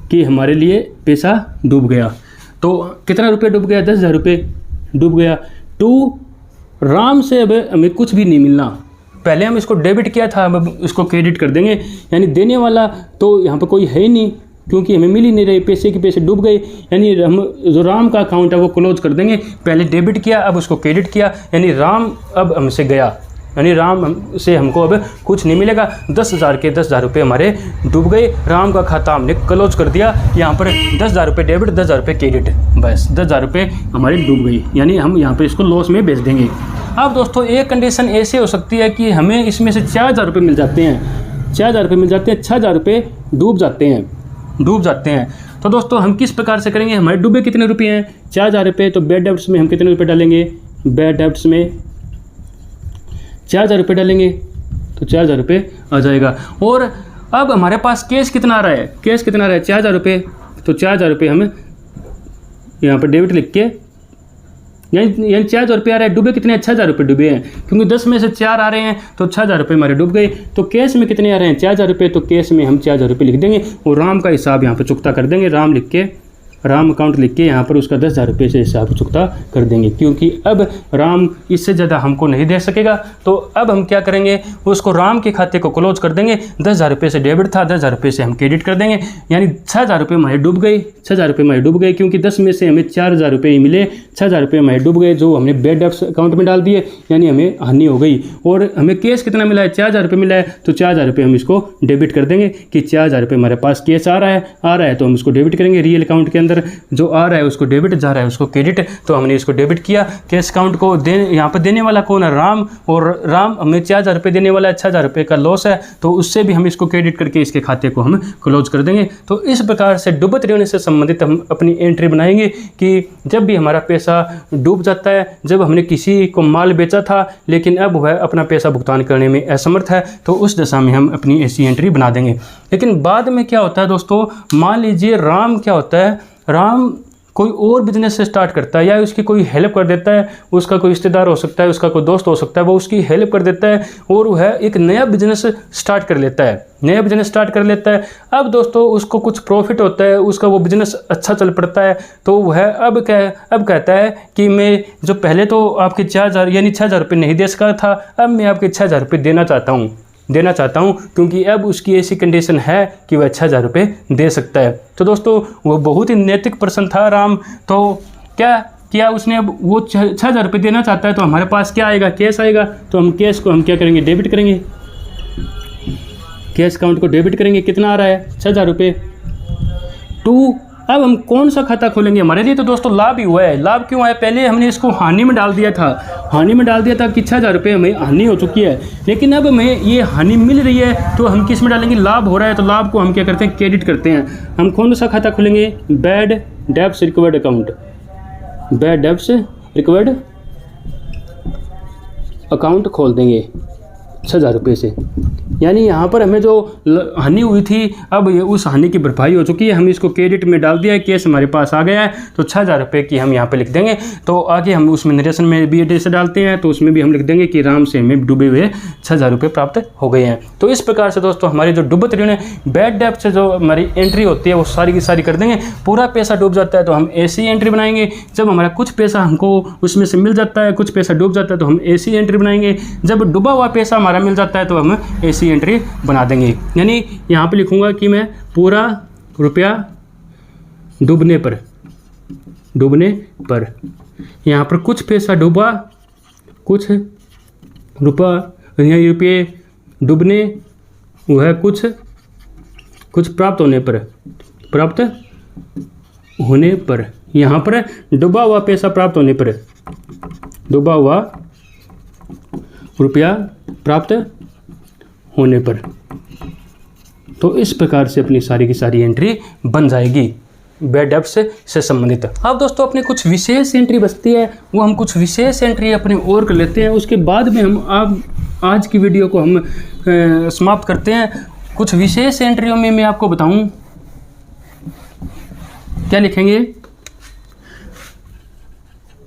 कि हमारे लिए पैसा डूब गया। तो कितना रुपये डूब गया, 10,000 रुपये डूब गया। तो राम से अब हमें कुछ भी नहीं मिलना, पहले हम इसको डेबिट किया था, अब इसको क्रेडिट कर देंगे, यानी देने वाला तो यहाँ पर कोई है ही नहीं, क्योंकि हमें मिल ही नहीं रहे, पैसे के पैसे डूब गए। यानी हम जो राम का अकाउंट है वो क्लोज कर देंगे, पहले डेबिट किया अब उसको क्रेडिट किया, यानी राम अब हमसे गया, यानी राम से हमको अब कुछ नहीं मिलेगा। 10,000 के 10,000 रुपये हमारे डूब गए, राम का खाता हमने क्लोज कर दिया। यहाँ पर 10,000 रुपये डेबिट, 10,000 रुपये क्रेडिट, बस 10,000 रुपये हमारे डूब गई, यानी हम यहाँ पर इसको लॉस में बेच देंगे। अब दोस्तों एक कंडीशन ऐसे हो सकती है कि हमें इसमें से 4,000 रुपये मिल जाते हैं, 4,000 रुपये मिल जाते हैं, 6,000 रुपये डूब जाते हैं। तो दोस्तों हम किस प्रकार से करेंगे, हमारे डूबे कितने रुपये हैं, 4,000 रुपये। तो बैड डेब्ट्स में हम कितने रुपये डालेंगे, बैड डेब्ट्स में 4,000 रुपये डालेंगे, तो 4,000 रुपये आ जाएगा। और अब हमारे पास कैश कितना आ रहा है, 4,000 रुपये। तो 4,000 रुपये हम यहाँ पर डेबिट लिख के, यानी 4,000 रुपये आ रहा है, डूबे कितने हैं, 6,000 रुपये डूबे हैं, क्योंकि 10 में से 4 आ रहे हैं, तो 6,000 रुपये हमारे डूब गए। तो कैश में कितने आ रहे हैं, 4,000 रुपये। तो कैश में हम 4,000 रुपये लिख देंगे और राम का हिसाब यहाँ पर चुकता कर देंगे, राम लिख के, राम अकाउंट लिख के यहाँ पर उसका 10,000 रुपये से हिसाब चुकता कर देंगे, क्योंकि अब राम इससे ज़्यादा हमको नहीं दे सकेगा। तो अब हम क्या करेंगे, उसको राम के खाते को क्लोज कर देंगे। 10,000 रुपये से डेबिट था, 10,000 रुपये से हम क्रेडिट कर देंगे, यानी 6,000 रुपये हमारे डूब गए, 6,000 रुपये हमारे डूब गए, क्योंकि 10 में से हमें 4,000 रुपये ही मिले, 6,000 रुपये हमारे डूब गए, जो हमने बैड डेब्ट्स अकाउंट में डाल दिए, यानी हमें हानि हो गई। और हमें कैश कितना मिला है, 4,000 रुपये मिला है, तो 4,000 रुपये हम इसको डेबिट कर देंगे कि 4,000 रुपये हमारे पास कैश आ रहा है, तो हम इसको डेबिट करेंगे। रियल अकाउंट के अंदर जो आ रहा है उसको डेबिट, जा रहा है उसको क्रेडिट, तो हमने इसको डेबिट किया। कैश अकाउंट को यहाँ पर देने वाला कौन है, राम, और राम हमें 4,000 रुपये देने वाला है, 6,000 रुपये का लॉस है, तो उससे भी हम इसको क्रेडिट करके इसके खाते को हम क्लोज कर देंगे। तो इस प्रकार से डूबत ऋण से संबंधित हम अपनी एंट्री बनाएंगे कि जब भी हमारा पैसा डूब जाता है, जब हमने किसी को माल बेचा था लेकिन अब वह अपना पैसा भुगतान करने में असमर्थ है, तो उस दशा में हम अपनी ऐसी एंट्री बना देंगे। लेकिन बाद में क्या होता है दोस्तों, मान लीजिए राम क्या होता है, राम कोई और बिजनेस से स्टार्ट करता है, या उसकी कोई हेल्प कर देता है, उसका कोई रिश्तेदार हो सकता है, उसका कोई दोस्त हो सकता है, वो उसकी हेल्प कर देता है और वह एक नया बिजनेस स्टार्ट कर लेता है। अब दोस्तों उसको कुछ प्रॉफिट होता है, उसका वो बिजनेस अच्छा चल पड़ता है, तो वह अब कहता है कि मैं जो पहले तो आपके 4,000 यानी 6,000 रुपये नहीं दे सका था, अब मैं आपके 6,000 रुपये देना चाहता हूँ, क्योंकि अब उसकी ऐसी कंडीशन है कि वह 6,000 रुपये दे सकता है। तो दोस्तों वो बहुत ही नैतिक पर्सन था राम। तो क्या किया उसने, अब वो 6,000 रुपये देना चाहता है, तो हमारे पास क्या आएगा, कैश आएगा। तो हम कैश को हम क्या करेंगे, डेबिट करेंगे, कैश अकाउंट को डेबिट करेंगे। कितना आ रहा है, 6,000 रुपये। अब हम कौन सा खाता खोलेंगे, हमारे लिए तो दोस्तों लाभ ही हुआ है। लाभ क्यों आया, पहले हमने इसको हानि में डाल दिया था कि 6,000 रुपये हमें हानि हो चुकी है, लेकिन अब हमें ये हानि मिल रही है, तो हम किस में डालेंगे, लाभ हो रहा है, तो लाभ को हम क्या करते हैं, क्रेडिट करते हैं। हम कौन सा खाता खोलेंगे, bad debts recovered account, bad debts recovered account खोल देंगे 6,000 रुपये से। यानी यहाँ पर हमें जो हानि हुई थी, अब ये उस हानि की भरपाई हो चुकी है, हम इसको क्रेडिट में डाल दिया है, कैश हमारे पास आ गया है, तो 6,000 रुपये की हम यहाँ पे लिख देंगे। तो आगे हम उसमें नरेशन में भी एड्रेस डालते हैं, तो उसमें भी हम लिख देंगे कि राम से हमें डूबे हुए 6,000 रुपये प्राप्त हो गए हैं। तो इस प्रकार से दोस्तों हमारी जो डूबत ऋण बैड डेब्ट से जो हमारी एंट्री होती है वो सारी की सारी कर देंगे। पूरा पैसा डूब जाता है तो हम ऐसी एंट्री बनाएंगे, जब हमारा कुछ पैसा हमको उसमें से मिल जाता है, कुछ पैसा डूब जाता है तो हम ऐसी एंट्री बनाएंगे, जब डूबा हुआ पैसा हमारा मिल जाता है तो हम ऐसी एंट्री बना देंगे। यानी यहाँ पे लिखूँगा कि मैं पूरा रुपया डूबने पर यहाँ पर कुछ पैसा डूबा, कुछ रुपये डूबने, वह कुछ प्राप्त होने पर, यहाँ पर डूबा हुआ पैसा प्राप्त होने पर, डूबा हुआ रुपया प्राप्त होने पर। तो इस प्रकार से अपनी सारी की सारी एंट्री बन जाएगी बैड डेब्ट्स से संबंधित। अब दोस्तों अपनी कुछ विशेष एंट्री बचती है, वो हम कुछ विशेष एंट्री अपने और कर लेते हैं। उसके बाद में हम आज की वीडियो को हम समाप्त करते हैं। कुछ विशेष एंट्रियों में मैं आपको बताऊं क्या लिखेंगे।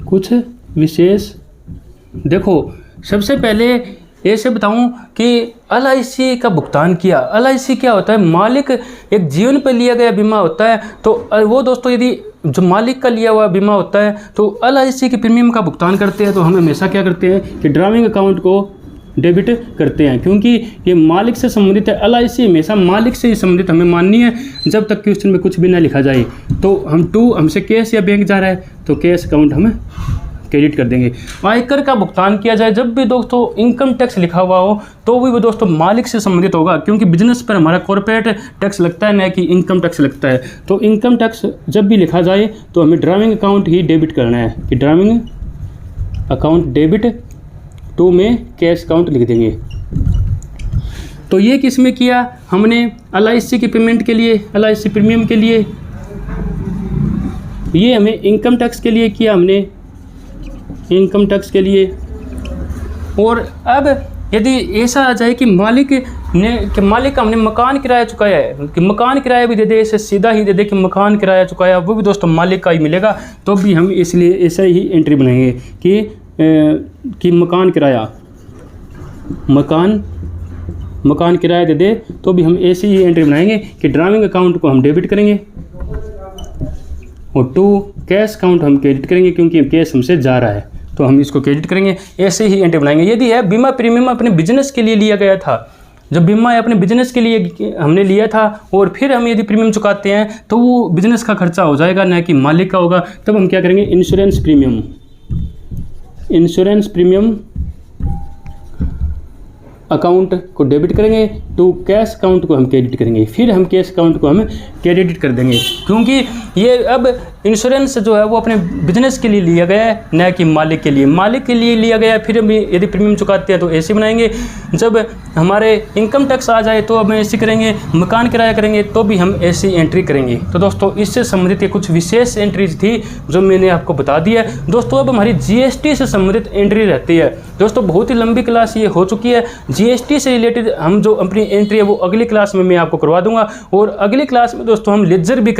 कुछ विशेष, देखो सबसे पहले ऐसे बताऊं कि LIC का भुगतान किया। LIC क्या होता है? मालिक एक जीवन पर लिया गया बीमा होता है। तो वो दोस्तों यदि जो मालिक का लिया हुआ बीमा होता है तो LIC के प्रीमियम का भुगतान करते हैं तो हम हमेशा क्या करते हैं कि ड्राइविंग अकाउंट को डेबिट करते हैं, क्योंकि ये मालिक से संबंधित है। LIC हमेशा मालिक से ही संबंधित हमें माननी है जब तक क्वेश्चन में कुछ भी ना लिखा जाए। तो हमसे कैश या बैंक जा रहा है तो कैश अकाउंट हम क्रेडिट कर देंगे। आयकर का भुगतान किया जाए, जब भी दोस्तों इनकम टैक्स लिखा हुआ हो तो भी वो दोस्तों मालिक से संबंधित होगा, क्योंकि बिजनेस पर हमारा कॉर्पोरेट टैक्स लगता है, न कि इनकम टैक्स लगता है। तो इनकम टैक्स जब भी लिखा जाए तो हमें ड्राइविंग अकाउंट ही डेबिट करना है कि ड्राइविंग अकाउंट डेबिट टू में कैश अकाउंट लिख देंगे। तो ये किस में किया हमने? LIC की पेमेंट के लिए, LIC प्रीमियम के लिए। ये हमें इनकम टैक्स के लिए किया हमने, इनकम टैक्स के लिए। और अब यदि ऐसा आ जाए कि मालिक का हमने मकान किराया चुकाया है, कि मकान किराया भी दे दे, ऐसे सीधा ही दे दे कि मकान किराया चुकाया, वो भी दोस्तों मालिक का ही मिलेगा, तो भी हम इसलिए ऐसा ही एंट्री बनाएंगे कि मकान किराया दे दे, तो भी हम ऐसी ही एंट्री बनाएंगे कि ड्राइविंग अकाउंट को हम डेबिट करेंगे और टू कैश अकाउंट हम क्रेडिट करेंगे, क्योंकि कैश हमसे जा रहा है तो हम इसको क्रेडिट करेंगे। ऐसे ही एंट्री बनाएंगे। यदि है बीमा प्रीमियम अपने बिजनेस के लिए लिया गया था, जब बीमा अपने बिजनेस के लिए हमने लिया था और फिर हम यदि प्रीमियम चुकाते हैं तो वो बिजनेस का खर्चा हो जाएगा, न कि मालिक का होगा। तब हम क्या करेंगे? इंश्योरेंस प्रीमियम अकाउंट को डेबिट करेंगे, टू कैश अकाउंट को हम क्रेडिट करेंगे। फिर हम कैश अकाउंट को हम क्रेडिट कर देंगे, क्योंकि ये अब इंश्योरेंस जो है वो अपने बिजनेस के लिए लिया गया है, न कि मालिक के लिए। मालिक के लिए लिया गया है, फिर हम यदि प्रीमियम चुकाते हैं तो ऐसे बनाएंगे। जब हमारे इनकम टैक्स आ जाए तो हम ऐसे करेंगे, मकान किराया करेंगे तो भी हम ऐसी एंट्री करेंगे। तो दोस्तों इससे संबंधित ये कुछ विशेष एंट्रीज थी जो मैंने आपको बता दी है। दोस्तों अब हमारी GST से संबंधित एंट्री रहती है। दोस्तों बहुत ही लंबी क्लास ये हो चुकी है। GST से रिलेटेड हम जो अपनी एंट्री है वो अगली क्लास में मैं आपको करवा दूंगा। और अगली क्लास में दोस्तों हम लेजर भी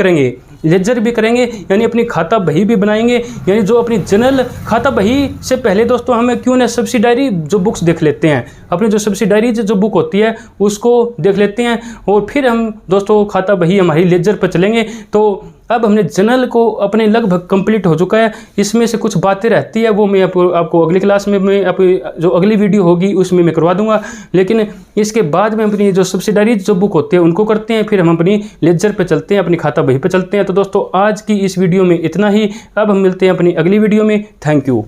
करेंगे, यानी अपनी खाता बही भी बनाएंगे। यानी जो अपनी जनरल खाता बही से पहले दोस्तों हमें क्यों ना सब्सिडायरी जो बुक्स देख लेते हैं, अपनी जो सब्सिडायरी जो बुक होती है उसको देख लेते हैं, और फिर हम दोस्तों खाता बही हमारी लेजर पर चलेंगे। तो अब हमने जनरल को अपने लगभग कंप्लीट हो चुका है। इसमें से कुछ बातें रहती है वो मैं आपको अगली क्लास में जो अगली वीडियो होगी उसमें मैं करवा दूंगा। लेकिन इसके बाद में अपनी जो सब्सिडायरी जो बुक होती है उनको करते हैं, फिर हम अपनी लेजर पे चलते हैं, अपनी खाता बही पे चलते हैं। तो दोस्तों आज की इस वीडियो में इतना ही। अब हम मिलते हैं अपनी अगली वीडियो में। Thank you.